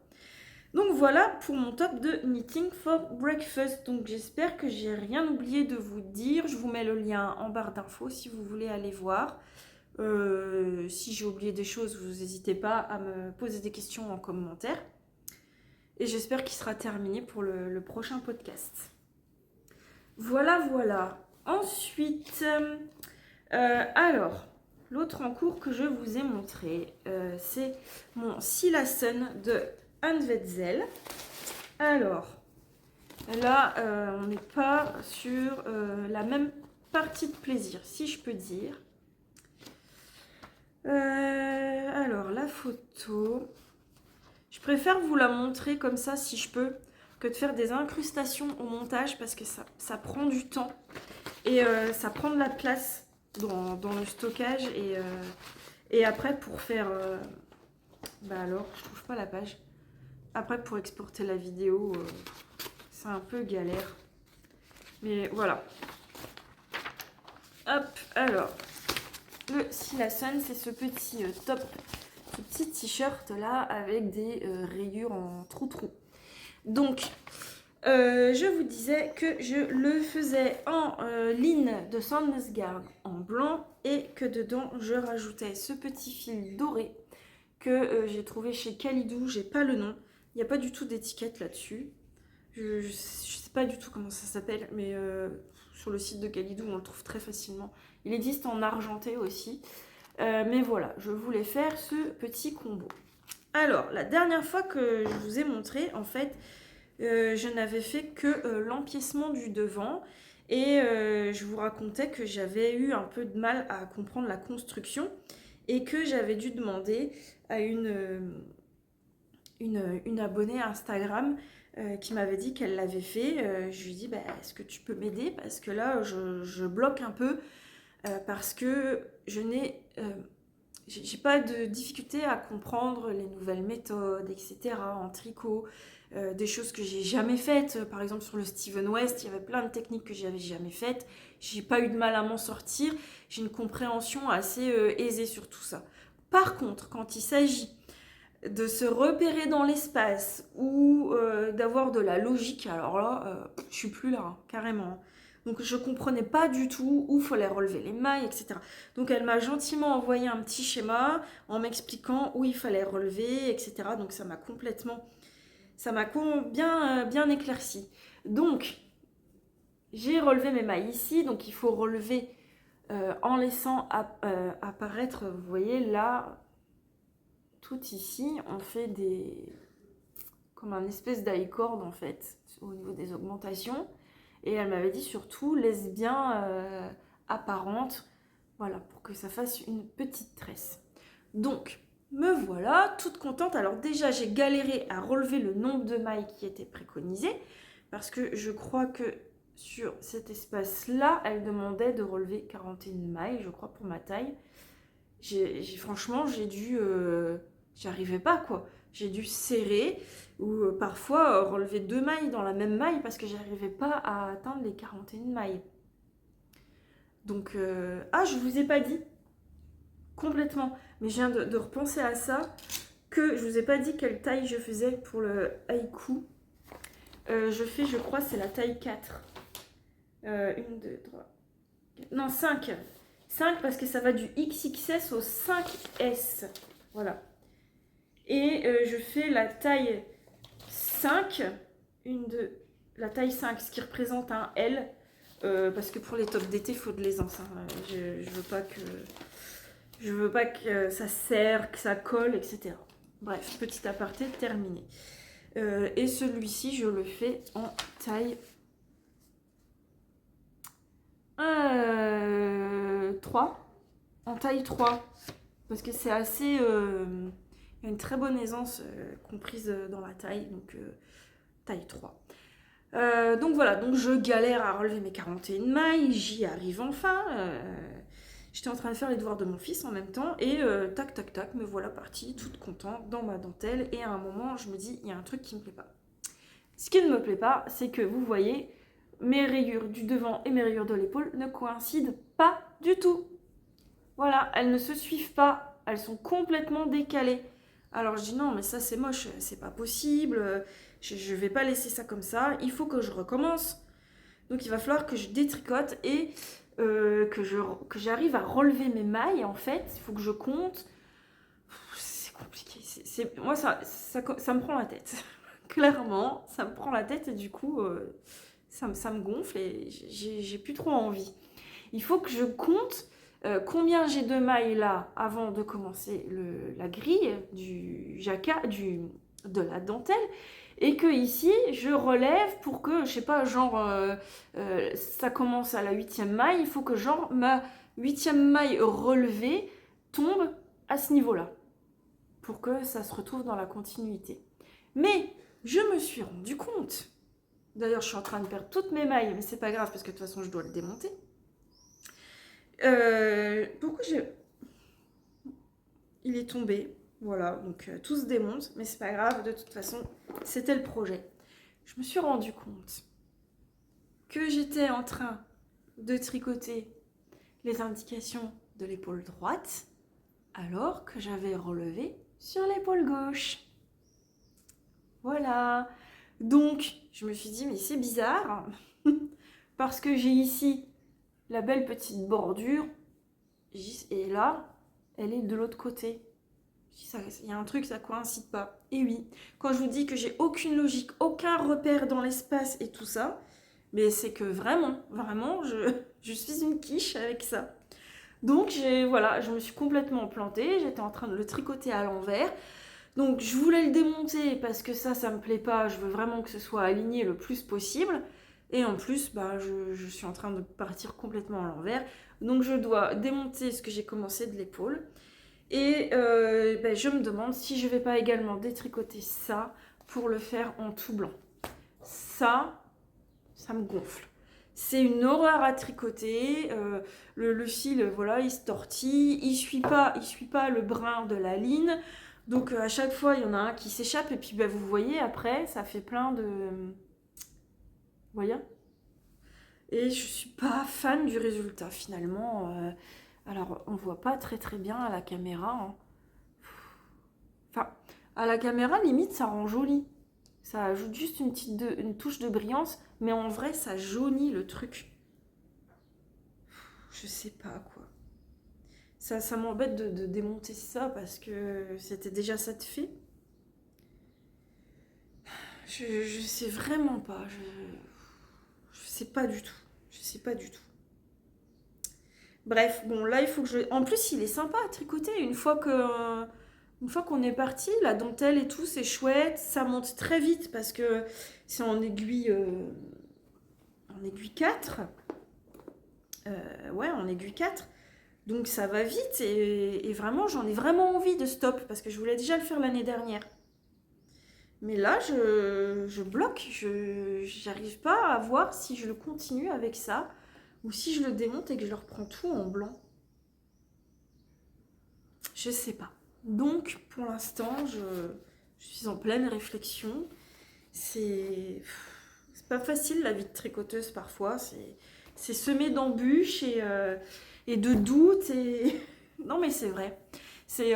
S1: Donc voilà pour mon top de Knitting for Breakfast. Donc j'espère que j'ai rien oublié de vous dire. Je vous mets le lien en barre d'infos si vous voulez aller voir. Si j'ai oublié des choses, vous n'hésitez pas à me poser des questions en commentaire. Et j'espère qu'il sera terminé pour le prochain podcast. Voilà, voilà. Ensuite, alors, l'autre en cours que je vous ai montré, c'est mon Silassen de Anne Wetzel. Alors, Là, on n'est pas sur la même partie de plaisir, si je peux dire. Alors, la photo... Je préfère vous la montrer comme ça, si je peux, que de faire des incrustations au montage, parce que ça prend du temps. Et ça prend de la place dans le stockage. Et après, pour faire... bah alors, je trouve pas la page. Après, pour exporter la vidéo, c'est un peu galère. Mais voilà. Hop, alors. Le Silason, c'est ce petit top, ce petit t-shirt là avec des rayures en trou-trou. Donc, je vous disais que je le faisais en ligne de Sandnesgarde en blanc et que dedans, je rajoutais ce petit fil doré que j'ai trouvé chez Kalidou. J'ai pas le nom, il n'y a pas du tout d'étiquette là-dessus. Je sais pas du tout comment ça s'appelle, mais sur le site de Kalidou, on le trouve très facilement. Il existe en argenté aussi. Mais voilà, je voulais faire ce petit combo. Alors, la dernière fois que je vous ai montré, en fait, je n'avais fait que l'empiècement du devant. Et je vous racontais que j'avais eu un peu de mal à comprendre la construction. Et que j'avais dû demander à une abonnée Instagram qui m'avait dit qu'elle l'avait fait. Je lui ai dit, bah, est-ce que tu peux m'aider? Parce que là, je bloque un peu. Parce que j'ai pas de difficulté à comprendre les nouvelles méthodes, etc. en tricot, des choses que j'ai jamais faites. Par exemple, sur le Steven West, il y avait plein de techniques que j'avais jamais faites. J'ai pas eu de mal à m'en sortir. J'ai une compréhension assez aisée sur tout ça. Par contre, quand il s'agit de se repérer dans l'espace ou d'avoir de la logique, alors là, je suis plus là, hein, carrément. Donc je comprenais pas du tout où fallait relever les mailles, etc. Donc elle m'a gentiment envoyé un petit schéma en m'expliquant où il fallait relever, etc. Donc ça m'a bien éclairci. Donc j'ai relevé mes mailles ici, donc il faut relever en laissant apparaître, vous voyez là, tout ici, on fait comme un espèce d'i-cord en fait, au niveau des augmentations. Et elle m'avait dit surtout, laisse bien apparente, voilà, pour que ça fasse une petite tresse. Donc, me voilà, toute contente. Alors déjà, j'ai galéré à relever le nombre de mailles qui était préconisé, parce que je crois que sur cet espace-là, elle demandait de relever 41 mailles, je crois, pour ma taille. Franchement, j'ai dû... j'y arrivais pas, quoi. J'ai dû serrer ou parfois relever 2 mailles dans la même maille parce que j'arrivais pas à atteindre les 41 mailles. Donc, ah, je vous ai pas dit complètement, mais je viens de repenser à ça, que je vous ai pas dit quelle taille je faisais pour le haïku. Je fais, je crois, c'est la taille 4. 1, 2, 3, 4. Non, 5. 5 parce que ça va du XXS au 5S. Voilà. Et je fais la taille 5. La taille 5, ce qui représente un L. Parce que pour les tops d'été, il faut de l'aisance. Hein. Je veux pas que ça serre, que ça colle, etc. Bref, petit aparté terminé. Et celui-ci, je le fais en taille 3. En taille 3. Parce que c'est assez... il y a une très bonne aisance comprise dans la taille. Donc, taille 3. Donc voilà, donc je galère à relever mes 41 mailles. J'y arrive enfin. J'étais en train de faire les devoirs de mon fils en même temps. Et tac, tac, tac, me voilà partie, toute contente, dans ma dentelle. Et à un moment, je me dis, il y a un truc qui ne me plaît pas. Ce qui ne me plaît pas, c'est que vous voyez, mes rayures du devant et mes rayures de l'épaule ne coïncident pas du tout. Voilà, elles ne se suivent pas. Elles sont complètement décalées. Alors je dis non, mais ça c'est moche, c'est pas possible. Je vais pas laisser ça comme ça. Il faut que je recommence. Donc il va falloir que je détricote et que j'arrive à relever mes mailles en fait. Il faut que je compte. C'est compliqué. Moi ça me prend la tête. Clairement, ça me prend la tête et du coup ça me gonfle et j'ai plus trop envie. Il faut que je compte combien j'ai de mailles là avant de commencer la grille du jacquard, de la dentelle. Et que ici, je relève pour que, je sais pas, genre, ça commence à la 8e maille, il faut que genre ma 8e maille relevée tombe à ce niveau-là, pour que ça se retrouve dans la continuité. Mais je me suis rendu compte, d'ailleurs je suis en train de perdre toutes mes mailles, mais c'est pas grave parce que de toute façon je dois le démonter. Pourquoi il est tombé, voilà, donc tout se démonte, mais c'est pas grave, de toute façon c'était le projet. Je me suis rendu compte que j'étais en train de tricoter les indications de l'épaule droite alors que j'avais relevé sur l'épaule gauche. Voilà. Donc, je me suis dit, mais c'est bizarre, parce que j'ai ici la belle petite bordure, et là, elle est de l'autre côté. Il y a un truc, ça coïncide pas. Et oui, quand je vous dis que j'ai aucune logique, aucun repère dans l'espace et tout ça, mais c'est que vraiment, je suis une quiche avec ça. Donc, voilà, je me suis complètement plantée, j'étais en train de le tricoter à l'envers. Donc je voulais le démonter parce que ça me plaît pas, je veux vraiment que ce soit aligné le plus possible. Et en plus, je suis en train de partir complètement à l'envers. Donc je dois démonter ce que j'ai commencé de l'épaule. Et je me demande si je vais pas également détricoter ça pour le faire en tout blanc. Ça me gonfle. C'est une horreur à tricoter. Le fil, voilà, il se tortille. Il suit pas le brin de la ligne. Donc à chaque fois, il y en a un qui s'échappe et puis vous voyez, après, ça fait plein de... Vous voyez? Et je suis pas fan du résultat finalement. Alors on voit pas très très bien à la caméra. Hein. Enfin, à la caméra, limite, ça rend joli. Ça ajoute juste une touche de brillance, mais en vrai, ça jaunit le truc. Je sais pas quoi. Ça m'embête de démonter ça parce que c'était déjà ça de fait. Je sais vraiment pas. Je sais pas du tout. Je sais pas du tout. Bref, bon là il faut que je... En plus il est sympa à tricoter une fois qu'on est parti, la dentelle et tout c'est chouette, ça monte très vite parce que c'est en aiguille 4. Ouais, en aiguille 4. Donc ça va vite et vraiment j'en ai vraiment envie de stop parce que je voulais déjà le faire l'année dernière. Mais là je bloque, j'arrive pas à voir si je le continue avec ça ou si je le démonte et que je le reprends tout en blanc. Je sais pas. Donc pour l'instant je suis en pleine réflexion. C'est pas facile la vie de tricoteuse parfois, c'est semé d'embûches et de doutes et non mais c'est vrai. C'est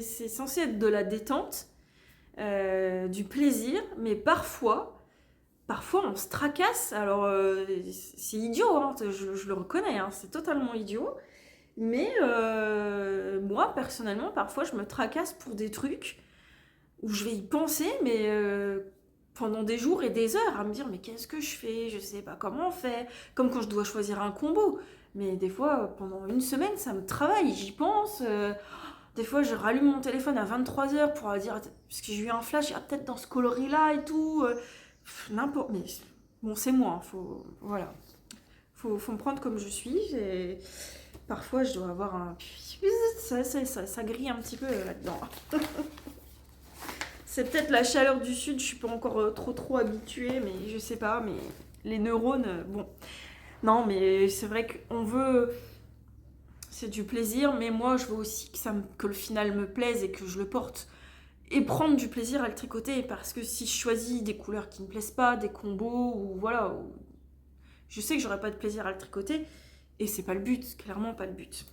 S1: censé être de la détente, du plaisir, mais parfois on se tracasse. Alors c'est idiot, hein, je le reconnais, hein, c'est totalement idiot. Mais moi personnellement, parfois je me tracasse pour des trucs où je vais y penser, mais pendant des jours et des heures, à me dire mais qu'est-ce que je fais, je sais pas comment on fait, comme quand je dois choisir un combo. Mais des fois, pendant une semaine, ça me travaille, j'y pense. Des fois, je rallume mon téléphone à 23h pour dire, parce que j'ai eu un flash, peut-être dans ce coloris-là et tout. N'importe. Mais bon, c'est moi, hein, voilà. Faut me prendre comme je suis. Parfois, je dois avoir un... Ça grille un petit peu là-dedans. C'est peut-être la chaleur du sud, je suis pas encore trop habituée, mais je sais pas, mais les neurones, bon. Non, mais c'est vrai qu'on veut... C'est du plaisir, mais moi, je veux aussi que le final me plaise et que je le porte. Et prendre du plaisir à le tricoter, parce que si je choisis des couleurs qui me plaisent pas, des combos, ou voilà, je sais que j'aurai pas de plaisir à le tricoter, et c'est pas le but, clairement pas le but.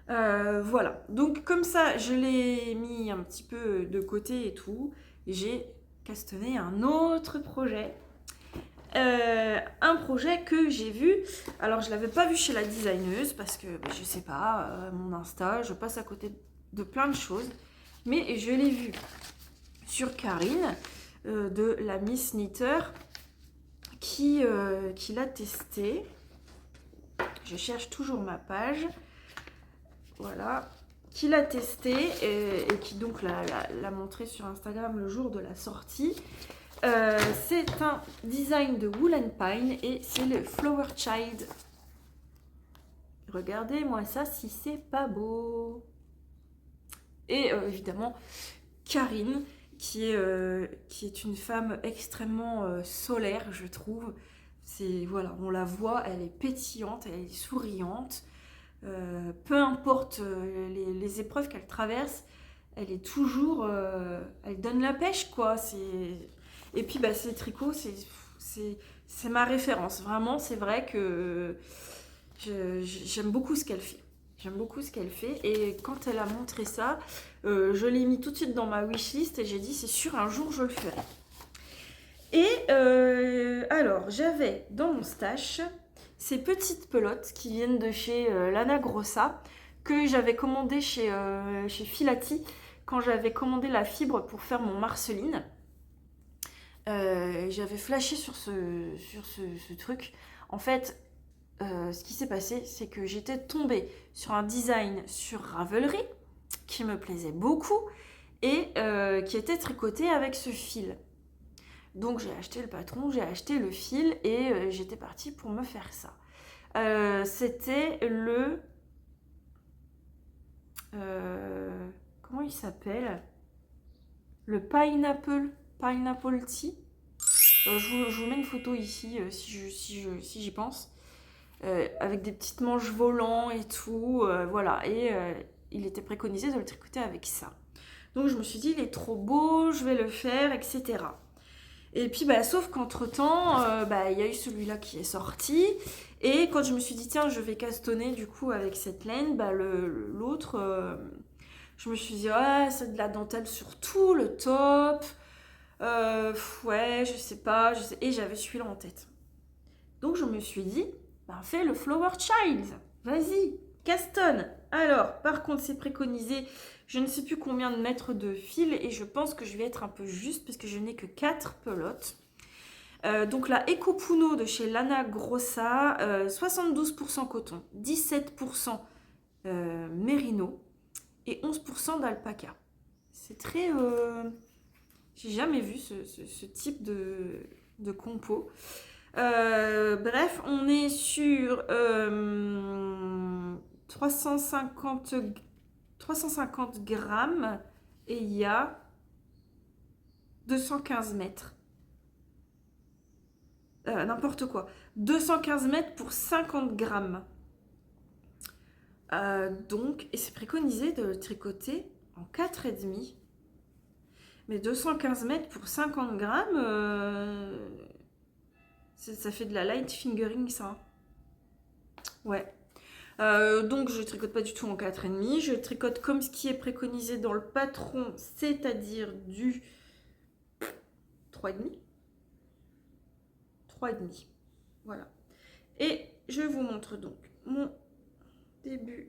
S1: Voilà, donc comme ça je l'ai mis un petit peu de côté et tout, et j'ai castanné un autre projet, un projet que j'ai vu. Alors je l'avais pas vu chez la designeuse parce que je sais pas, mon Insta, je passe à côté de plein de choses, mais je l'ai vu sur Karine de la Miss Knitter qui l'a testé. Je cherche toujours ma page. Voilà. qui l'a testé et qui donc l'a montré sur Instagram le jour de la sortie. C'est un design de Wool and Pine et c'est le Flower Child. Regardez-moi ça si c'est pas beau. Et évidemment, Karine, qui est une femme extrêmement solaire, je trouve. Voilà, on la voit, elle est pétillante, elle est souriante. Peu importe les épreuves qu'elle traverse, elle est toujours... elle donne la pêche, quoi. Et puis, ces tricots, c'est ma référence. Vraiment, c'est vrai que j'aime beaucoup ce qu'elle fait. J'aime beaucoup ce qu'elle fait. Et quand elle a montré ça, je l'ai mis tout de suite dans ma wishlist et j'ai dit, c'est sûr, un jour, je le ferai. Et alors, j'avais dans mon stash ces petites pelotes qui viennent de chez Lana Grossa, que j'avais commandé chez Filati quand j'avais commandé la fibre pour faire mon Marceline. J'avais flashé sur ce truc. En fait, ce qui s'est passé, c'est que j'étais tombée sur un design sur Ravelry qui me plaisait beaucoup et qui était tricoté avec ce fil. Donc j'ai acheté le patron, j'ai acheté le fil et j'étais partie pour me faire ça. C'était le... comment il s'appelle? Le Pineapple Tea. Je vous mets une photo ici si j'y pense. Avec des petites manches volants et tout. Voilà. Et il était préconisé de le tricoter avec ça. Donc je me suis dit, il est trop beau, je vais le faire, etc. Et puis, sauf qu'entre-temps, il y a eu celui-là qui est sorti. Et quand je me suis dit, tiens, je vais castonner du coup avec cette laine, l'autre, je me suis dit, ouais, c'est de la dentelle sur tout le top. Ouais, je sais pas. Et j'avais celui-là en tête. Donc, je me suis dit, fais le Flower Child. Vas-y, castonne. Alors, par contre, c'est préconisé, je ne sais plus combien de mètres de fil et je pense que je vais être un peu juste parce que je n'ai que 4 pelotes. Donc la Eco Puno de chez Lana Grossa, 72% coton, 17% mérino et 11% d'alpaca. C'est très... j'ai jamais vu ce type de compo. Bref, on est sur 350 grammes et il y a 215 mètres. N'importe quoi. 215 mètres pour 50 grammes. Donc, et c'est préconisé de le tricoter en 4,5. Mais 215 mètres pour 50 grammes, ça fait de la light fingering, ça. Ouais. Donc, je tricote pas du tout en 4,5. Je tricote comme ce qui est préconisé dans le patron, c'est-à-dire du 3,5. 3,5. Voilà. Et je vous montre donc mon début.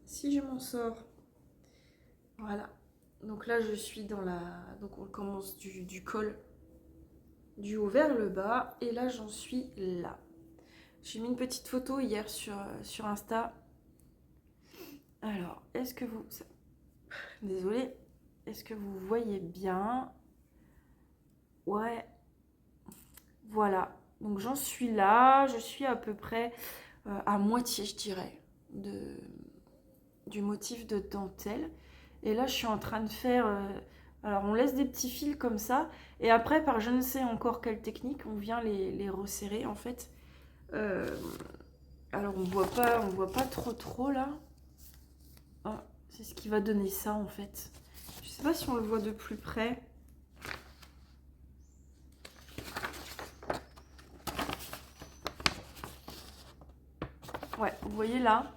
S1: Si je m'en sors. Voilà. Donc là, je suis dans la... Donc on commence du col du haut vers le bas. Et là, j'en suis là. J'ai mis une petite photo hier sur Insta. Alors, est-ce que vous... Désolée. Est-ce que vous voyez bien? Ouais. Voilà. Donc j'en suis là. Je suis à peu près à moitié, je dirais, du motif de dentelle. Et là, je suis en train de faire... alors, on laisse des petits fils comme ça. Et après, par je ne sais encore quelle technique, on vient les resserrer, en fait. Alors, on voit pas trop, là. Oh, c'est ce qui va donner ça, en fait. Je sais pas si on le voit de plus près. Ouais, vous voyez là,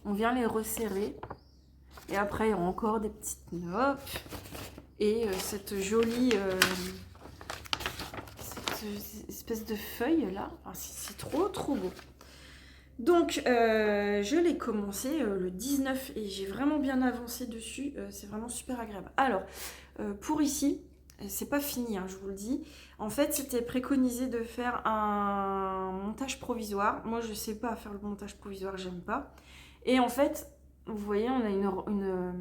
S1: on vient les resserrer. Et après, il y a encore des petites notes. Et cette jolie cette espèce de feuille là. Enfin, c'est trop beau. Donc, je l'ai commencé le 19 et j'ai vraiment bien avancé dessus. C'est vraiment super agréable. Alors, pour ici, c'est pas fini, hein, je vous le dis. En fait, c'était préconisé de faire un montage provisoire. Moi, je sais pas faire le montage provisoire, j'aime pas. Et en fait, vous voyez, on a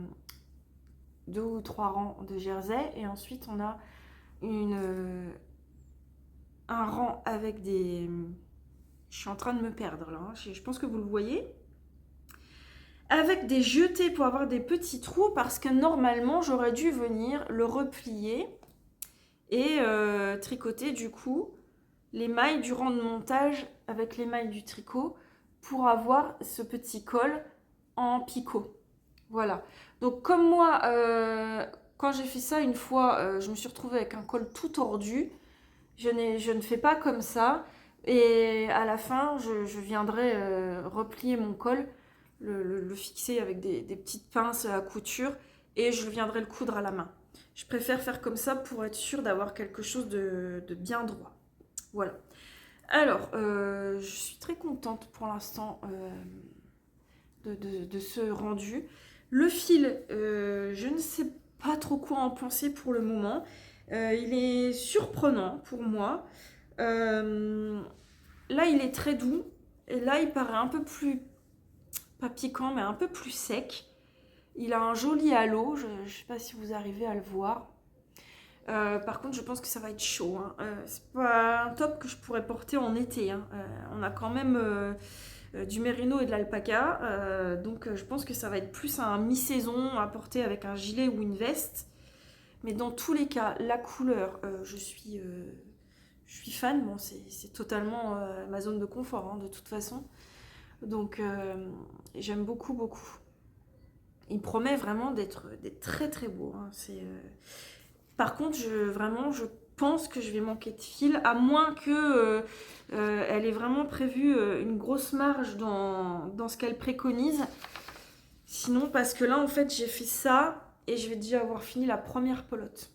S1: deux ou trois rangs de jersey et ensuite on a un rang avec des... Je suis en train de me perdre là, hein. Je pense que vous le voyez. Avec des jetés pour avoir des petits trous parce que normalement j'aurais dû venir le replier et tricoter du coup les mailles du rang de montage avec les mailles du tricot pour avoir ce petit col en picot. Voilà. Donc comme moi, quand j'ai fait ça une fois, je me suis retrouvée avec un col tout tordu. Je ne fais pas comme ça. Et à la fin, je viendrai replier mon col, le fixer avec des petites pinces à couture et je viendrai le coudre à la main. Je préfère faire comme ça pour être sûre d'avoir quelque chose de bien droit. Voilà. Alors, je suis très contente pour l'instant de ce rendu. Le fil, je ne sais pas trop quoi en penser pour le moment. Il est surprenant pour moi. Là, il est très doux. Et là, il paraît un peu plus, pas piquant, mais un peu plus sec. Il a un joli halo. Je ne sais pas si vous arrivez à le voir. Par contre, je pense que ça va être chaud, hein. C'est pas un top que je pourrais porter en été, hein. On a quand même du mérino et de l'alpaca. Donc je pense que ça va être plus un mi-saison à porter avec un gilet ou une veste. Mais dans tous les cas, la couleur, je suis fan. Bon, c'est totalement ma zone de confort, hein, de toute façon. Donc j'aime beaucoup, beaucoup. Il promet vraiment d'être très très beau, hein. Par contre, je pense que je vais manquer de fil, à moins que elle ait vraiment prévu une grosse marge dans ce qu'elle préconise. Sinon, parce que là, en fait, j'ai fait ça et je vais déjà avoir fini la première pelote.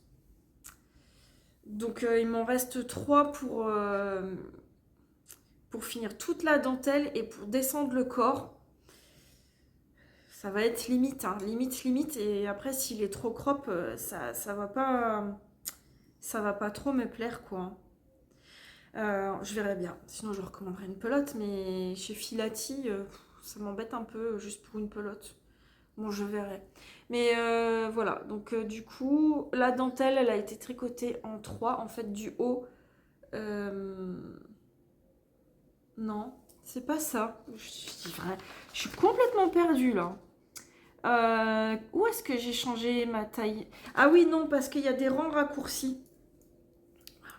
S1: Donc, il m'en reste 3 pour finir toute la dentelle et pour descendre le corps. Ça va être limite, hein, limite. Et après, s'il est trop crop, ça va pas trop me plaire, quoi. Je verrai bien. Sinon, je recommanderais une pelote, mais chez Filati, ça m'embête un peu juste pour une pelote. Bon, je verrai. Mais voilà. Donc, du coup, la dentelle, elle a été tricotée en 3. En fait, du haut. Non, c'est pas ça. Je suis complètement perdue là. Où est-ce que j'ai changé ma taille? Ah oui, non, parce qu'il y a des rangs raccourcis.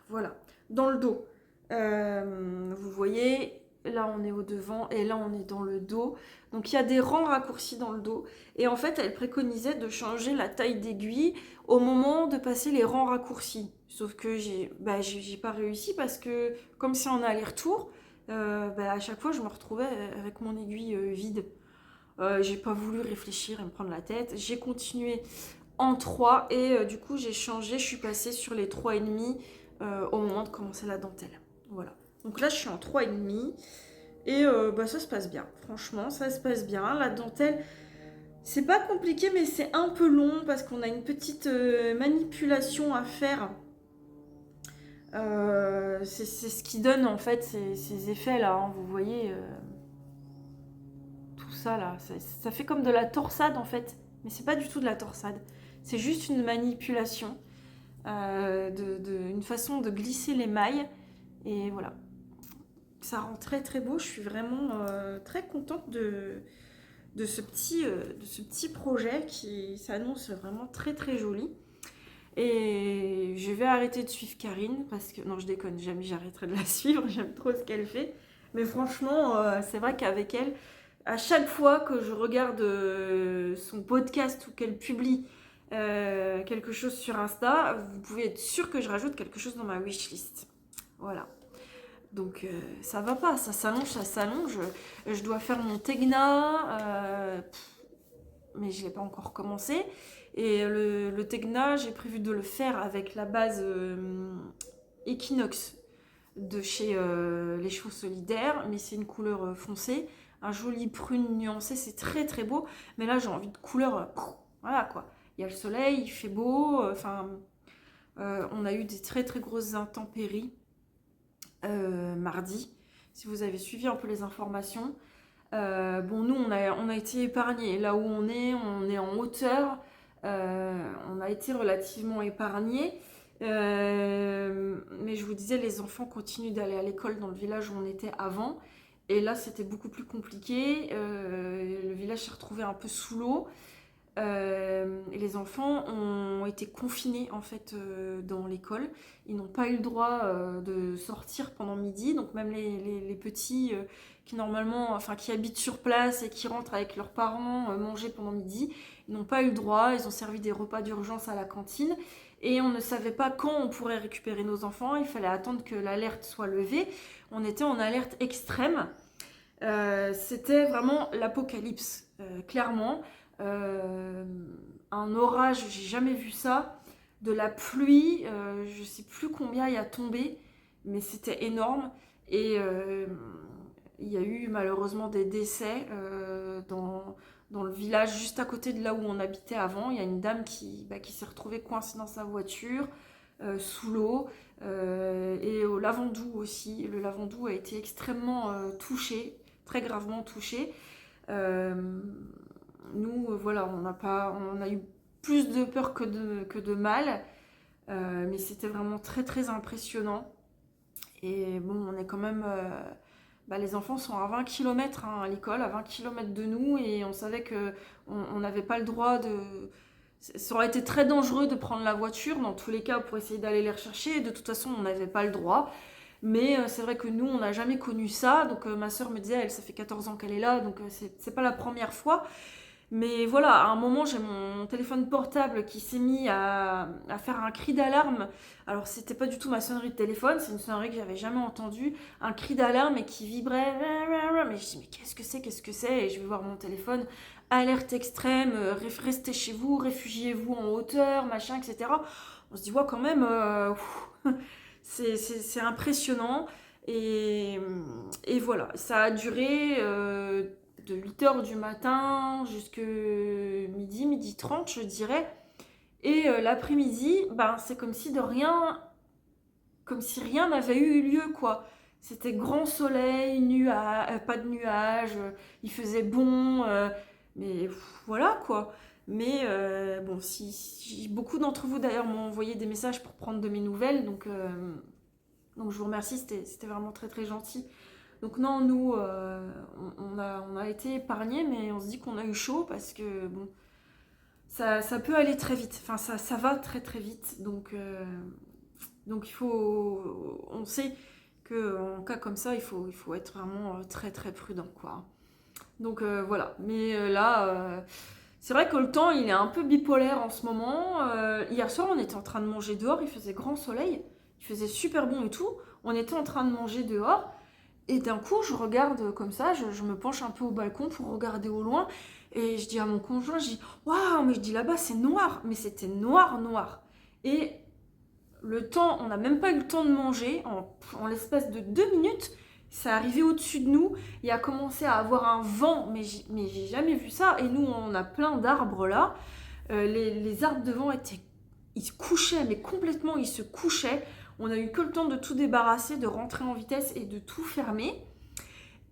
S1: Voilà, dans le dos. Vous voyez, là on est au devant et là on est dans le dos. Donc il y a des rangs raccourcis dans le dos. Et en fait, elle préconisait de changer la taille d'aiguille au moment de passer les rangs raccourcis. Sauf que j'ai pas réussi parce que comme c'est en aller-retour, à chaque fois je me retrouvais avec mon aiguille vide. J'ai pas voulu réfléchir et me prendre la tête. J'ai continué en 3 et du coup j'ai changé, je suis passée sur les 3,5 au moment de commencer la dentelle. Voilà. Donc là je suis en 3,5 et ça se passe bien. Franchement, ça se passe bien. La dentelle, c'est pas compliqué mais c'est un peu long parce qu'on a une petite manipulation à faire. C'est ce qui donne en fait ces effets là, hein, vous voyez. Tout ça là, ça fait comme de la torsade en fait, mais c'est pas du tout de la torsade. C'est juste une manipulation, une façon de glisser les mailles et voilà. Ça rend très très beau. Je suis vraiment très contente de ce petit projet qui s'annonce vraiment très très joli. Et je vais arrêter de suivre Karine parce que non, je déconne, jamais j'arrêterai de la suivre. J'aime trop ce qu'elle fait. Mais franchement, c'est vrai qu'avec elle, à chaque fois que je regarde son podcast ou qu'elle publie quelque chose sur Insta, vous pouvez être sûr que je rajoute quelque chose dans ma wishlist. Voilà. Donc ça va pas, ça s'allonge, ça s'allonge. Je dois faire mon Tegna, mais je l'ai pas encore commencé. Et le Tegna, j'ai prévu de le faire avec la base Equinox de chez Les Chevaux Solidaires, mais c'est une couleur foncée, un joli prune nuancé, c'est très très beau. Mais là, j'ai envie de couleur, voilà quoi. Il y a le soleil, il fait beau, on a eu des très très grosses intempéries mardi. Si vous avez suivi un peu les informations, Bon, nous, on a été épargnés. Là où on est en hauteur. On a été relativement épargnés. Mais je vous disais, les enfants continuent d'aller à l'école dans le village où on était avant. Et là, c'était beaucoup plus compliqué. Le village s'est retrouvé un peu sous l'eau. Et les enfants ont été confinés en fait dans l'école. Ils n'ont pas eu le droit de sortir pendant midi. Donc même les petits qui normalement, enfin qui habitent sur place et qui rentrent avec leurs parents manger pendant midi, ils n'ont pas eu le droit. Ils ont servi des repas d'urgence à la cantine. Et on ne savait pas quand on pourrait récupérer nos enfants. Il fallait attendre que l'alerte soit levée. On était en alerte extrême. C'était vraiment l'apocalypse, clairement. Euh, un orage, j'ai jamais vu ça. De la pluie, je sais plus combien il y a tombé, mais c'était énorme. Et il y a eu malheureusement des décès dans le village juste à côté de là où on habitait avant. Il y a une dame qui s'est retrouvée coincée dans sa voiture, sous l'eau, et au Lavandou aussi. Le Lavandou a été extrêmement touché, très gravement touché. Euh, Nous, voilà, on a eu plus de peur que de mal, mais c'était vraiment très très impressionnant. Et bon, on est quand même. Les enfants sont à 20 km à l'école, à 20 km de nous, et on savait que on n'avait pas le droit de. Ça aurait été très dangereux de prendre la voiture, dans tous les cas, pour essayer d'aller les rechercher. De toute façon, on n'avait pas le droit. Mais c'est vrai que nous, on n'a jamais connu ça. Donc ma soeur me disait, elle, ça fait 14 ans qu'elle est là, donc c'est pas la première fois. Mais voilà, à un moment, j'ai mon téléphone portable qui s'est mis à faire un cri d'alarme. Alors, c'était pas du tout ma sonnerie de téléphone, c'est une sonnerie que j'avais jamais entendue. Un cri d'alarme et qui vibrait. Mais je dis, mais qu'est-ce que c'est? Et je vais voir mon téléphone. Alerte extrême, restez chez vous, réfugiez-vous en hauteur, machin, etc. On se dit, ouais, quand même, c'est impressionnant. Et, et voilà, ça a duré de 8 h du matin jusqu'à midi 30, je dirais. Et l'après-midi, ben, c'est comme si de rien, comme si rien n'avait eu lieu, quoi. C'était grand soleil, pas de nuages, il faisait bon, mais voilà, quoi. Mais bon, beaucoup d'entre vous d'ailleurs m'ont envoyé des messages pour prendre de mes nouvelles, donc je vous remercie, c'était vraiment très très gentil. Donc non, nous, on a été épargnés, mais on se dit qu'on a eu chaud parce que bon, ça peut aller très vite. Enfin, ça va très très vite. Donc on sait qu'en cas comme ça, il faut être vraiment très très prudent, quoi. Donc voilà. Mais là, c'est vrai que le temps, il est un peu bipolaire en ce moment. Hier soir, on était en train de manger dehors, il faisait grand soleil, il faisait super bon et tout. On était en train de manger dehors. Et d'un coup, je regarde comme ça, je me penche un peu au balcon pour regarder au loin. Et je dis à mon conjoint, je dis, waouh, mais je dis là-bas, c'est noir. Mais c'était noir, noir. Et le temps, on n'a même pas eu le temps de manger. En l'espace de 2 minutes, ça arrivé au-dessus de nous. Il a commencé à avoir un vent, mais j'ai jamais vu ça. Et nous, on a plein d'arbres là. Les arbres devant ils se couchaient, mais complètement, ils se couchaient. On a eu que le temps de tout débarrasser, de rentrer en vitesse et de tout fermer.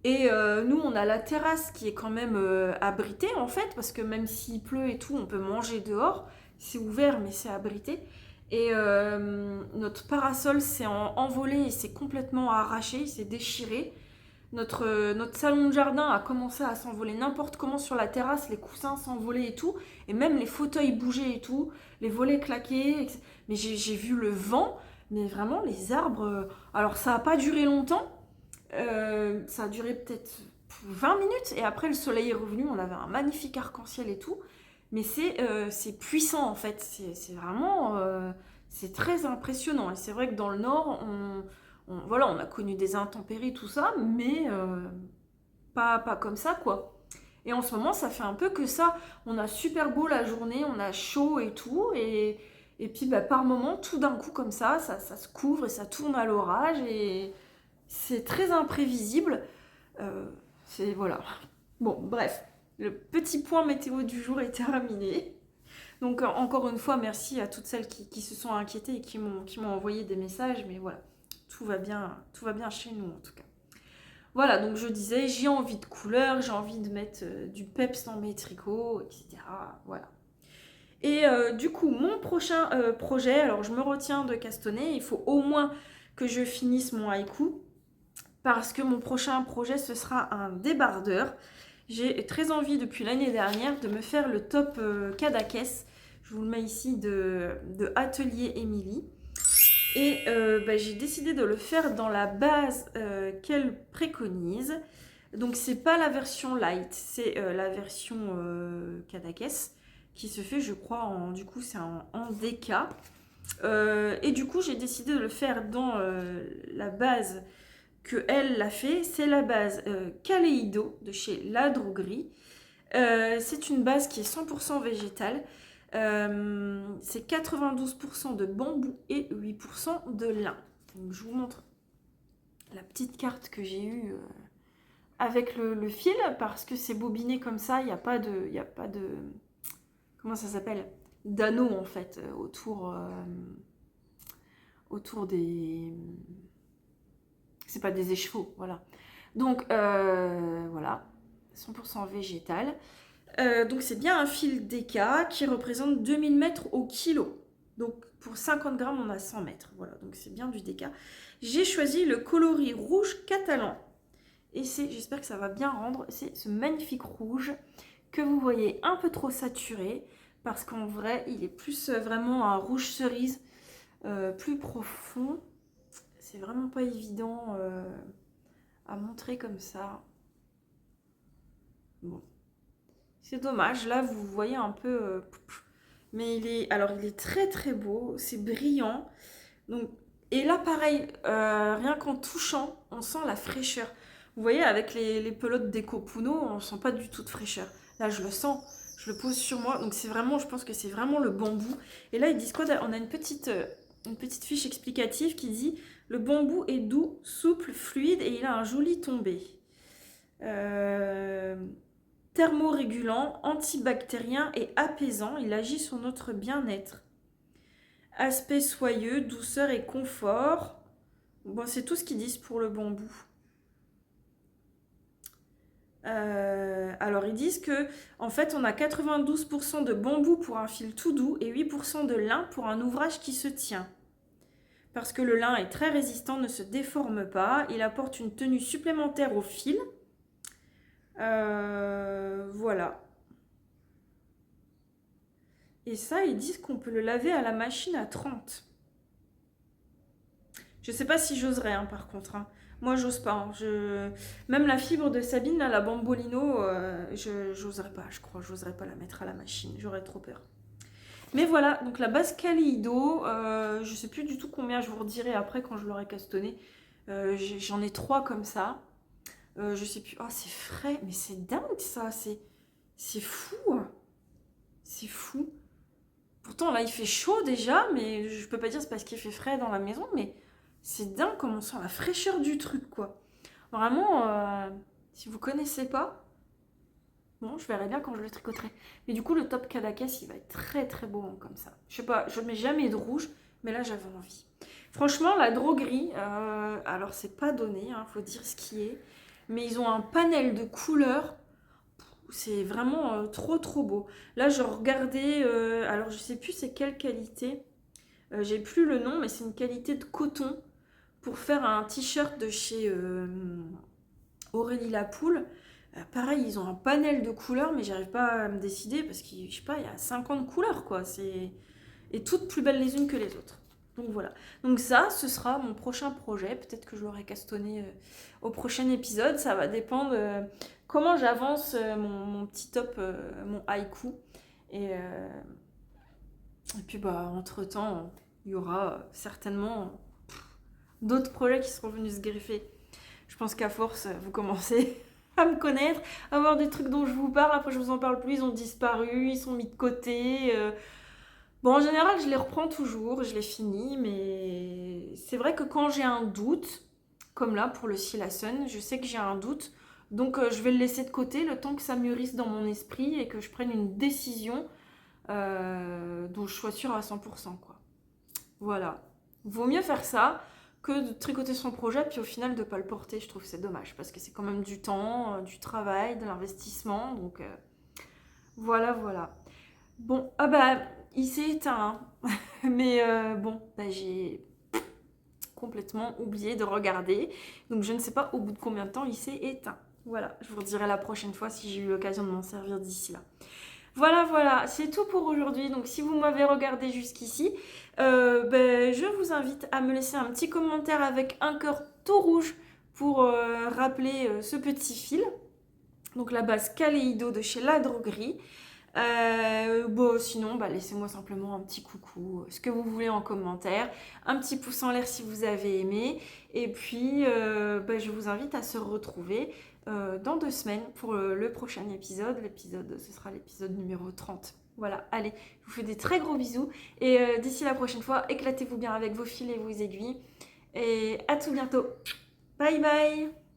S1: Et nous, on a la terrasse qui est quand même abritée en fait, parce que même s'il pleut et tout, on peut manger dehors. C'est ouvert, mais c'est abrité. Et notre parasol s'est envolé et s'est complètement arraché, il s'est déchiré. Notre salon de jardin a commencé à s'envoler n'importe comment sur la terrasse, les coussins s'envolaient et tout, et même les fauteuils bougeaient et tout, les volets claquaient. Mais j'ai vu le vent, mais vraiment les arbres. Alors ça n'a pas duré longtemps, ça a duré peut-être 20 minutes, et après le soleil est revenu, on avait un magnifique arc-en-ciel et tout. Mais c'est puissant en fait, c'est vraiment. C'est très impressionnant. Et c'est vrai que dans le Nord, voilà, on a connu des intempéries, tout ça, mais pas comme ça, quoi. Et en ce moment, ça fait un peu que ça. On a super beau la journée, on a chaud et tout, et puis par moment, tout d'un coup, comme ça se couvre et ça tourne à l'orage, et c'est très imprévisible. Voilà. Bon, bref, le petit point météo du jour est terminé. Donc encore une fois, merci à toutes celles qui se sont inquiétées et qui m'ont envoyé des messages, mais voilà, tout va bien chez nous en tout cas. Voilà, donc je disais, j'ai envie de couleurs, j'ai envie de mettre du peps dans mes tricots, etc. Voilà. Et du coup, mon prochain projet, alors je me retiens de castonner, il faut au moins que je finisse mon haïku, parce que mon prochain projet, ce sera un débardeur. J'ai très envie depuis l'année dernière de me faire le top Cadaqués. Je vous le mets ici de Atelier Émilie. Et j'ai décidé de le faire dans la base qu'elle préconise. Donc c'est pas la version light, c'est la version Cadaqués qui se fait, je crois, du coup c'est en DK. Et du coup j'ai décidé de le faire dans la base que elle l'a fait. C'est la base Kaleido de chez La Droguerie. C'est une base qui est 100% végétale. C'est 92% de bambou et 8% de lin. Donc, je vous montre la petite carte que j'ai eue avec le fil, parce que c'est bobiné comme ça, il n'y a pas de, comment ça s'appelle, d'anneau en fait autour des, c'est pas des écheveaux, voilà. Donc voilà, 100% végétal. Donc c'est bien un fil DK qui représente 2000 mètres au kilo. Donc pour 50 grammes, on a 100 mètres. Voilà, donc c'est bien du DK. J'ai choisi le coloris rouge catalan. Et j'espère que ça va bien rendre, c'est ce magnifique rouge que vous voyez un peu trop saturé. Parce qu'en vrai, il est plus vraiment un rouge cerise, plus profond. C'est vraiment pas évident à montrer comme ça. Bon. C'est dommage, là vous voyez un peu... mais il est très très beau, c'est brillant. Donc, et là pareil, rien qu'en touchant, on sent la fraîcheur. Vous voyez, avec les pelotes d'Eco Puno, on sent pas du tout de fraîcheur. Là je le sens, je le pose sur moi. Donc c'est vraiment, je pense que c'est vraiment le bambou. Et là ils disent quoi? On a une petite fiche explicative qui dit: le bambou est doux, souple, fluide et il a un joli tombé. Thermorégulant, antibactérien et apaisant, il agit sur notre bien-être. Aspect soyeux, douceur et confort. Bon, c'est tout ce qu'ils disent pour le bambou. Alors ils disent que en fait on a 92% de bambou pour un fil tout doux et 8% de lin pour un ouvrage qui se tient. Parce que le lin est très résistant, ne se déforme pas, il apporte une tenue supplémentaire au fil. Voilà. Et ça, ils disent qu'on peut le laver à la machine à 30. Je sais pas si j'oserais, hein, par contre. Hein. Moi, j'ose pas. Hein. Même la fibre de Sabine, là, la Bambolino, j'oserais pas, je crois. J'oserais pas la mettre à la machine. J'aurais trop peur. Mais voilà, donc la base Kaleido, je sais plus du tout combien, je vous redirai après quand je l'aurai castonné. J'en ai 3 comme ça. Je sais plus. Oh, c'est frais, mais c'est dingue ça. C'est fou. Hein. C'est fou. Pourtant, là, il fait chaud déjà, mais je peux pas dire c'est parce qu'il fait frais dans la maison, mais c'est dingue comme on sent la fraîcheur du truc, quoi. Vraiment, si vous connaissez pas, bon, je verrai bien quand je le tricoterai. Mais du coup, le top Cadaqués, il va être très très beau hein, comme ça. Je sais pas, je mets jamais de rouge, mais là, j'avais envie. Franchement, la droguerie, alors c'est pas donné, hein, faut dire ce qui est, mais ils ont un panel de couleurs. C'est vraiment trop trop beau. Là, je regardais, alors je sais plus c'est quelle qualité. J'ai plus le nom, mais c'est une qualité de coton pour faire un t-shirt de chez Aurélie Lapoule. Pareil, ils ont un panel de couleurs, mais j'arrive pas à me décider parce qu'il je sais pas, il y a 50 couleurs quoi. Et toutes plus belles les unes que les autres. Donc voilà. Donc ça, ce sera mon prochain projet. Peut-être que je l'aurai castonné au prochain épisode. Ça va dépendre comment j'avance mon petit top, mon haïku. Et puis bah entre-temps, il y aura certainement d'autres projets qui seront venus se greffer. Je pense qu'à force, vous commencez à me connaître, à voir des trucs dont je vous parle. Après, je vous en parle plus, ils ont disparu, ils sont mis de côté. Bon, en général, je les reprends toujours, je les finis, mais c'est vrai que quand j'ai un doute, comme là pour le Silasun, je sais que j'ai un doute, donc je vais le laisser de côté le temps que ça mûrisse dans mon esprit et que je prenne une décision dont je sois sûre à 100%, quoi. Voilà. Vaut mieux faire ça que de tricoter son projet, puis au final de ne pas le porter. Je trouve que c'est dommage, parce que c'est quand même du temps, du travail, de l'investissement. Donc voilà, voilà. Bon, ah bah, il s'est éteint, hein. Mais bon, bah, j'ai complètement oublié de regarder. Donc je ne sais pas au bout de combien de temps il s'est éteint. Voilà, je vous redirai la prochaine fois si j'ai eu l'occasion de m'en servir d'ici là. Voilà, voilà, c'est tout pour aujourd'hui. Donc si vous m'avez regardé jusqu'ici, ben, je vous invite à me laisser un petit commentaire avec un cœur tout rouge pour rappeler ce petit fil. Donc la base Kaleido de chez La Droguerie. Bon, sinon, bah, laissez-moi simplement un petit coucou, ce que vous voulez en commentaire, un petit pouce en l'air si vous avez aimé, et puis bah, je vous invite à se retrouver dans 2 semaines pour le prochain épisode. Ce sera l'épisode numéro 30. Voilà, allez, je vous fais des très gros bisous, et d'ici la prochaine fois, éclatez-vous bien avec vos fils et vos aiguilles, et à tout bientôt. Bye bye!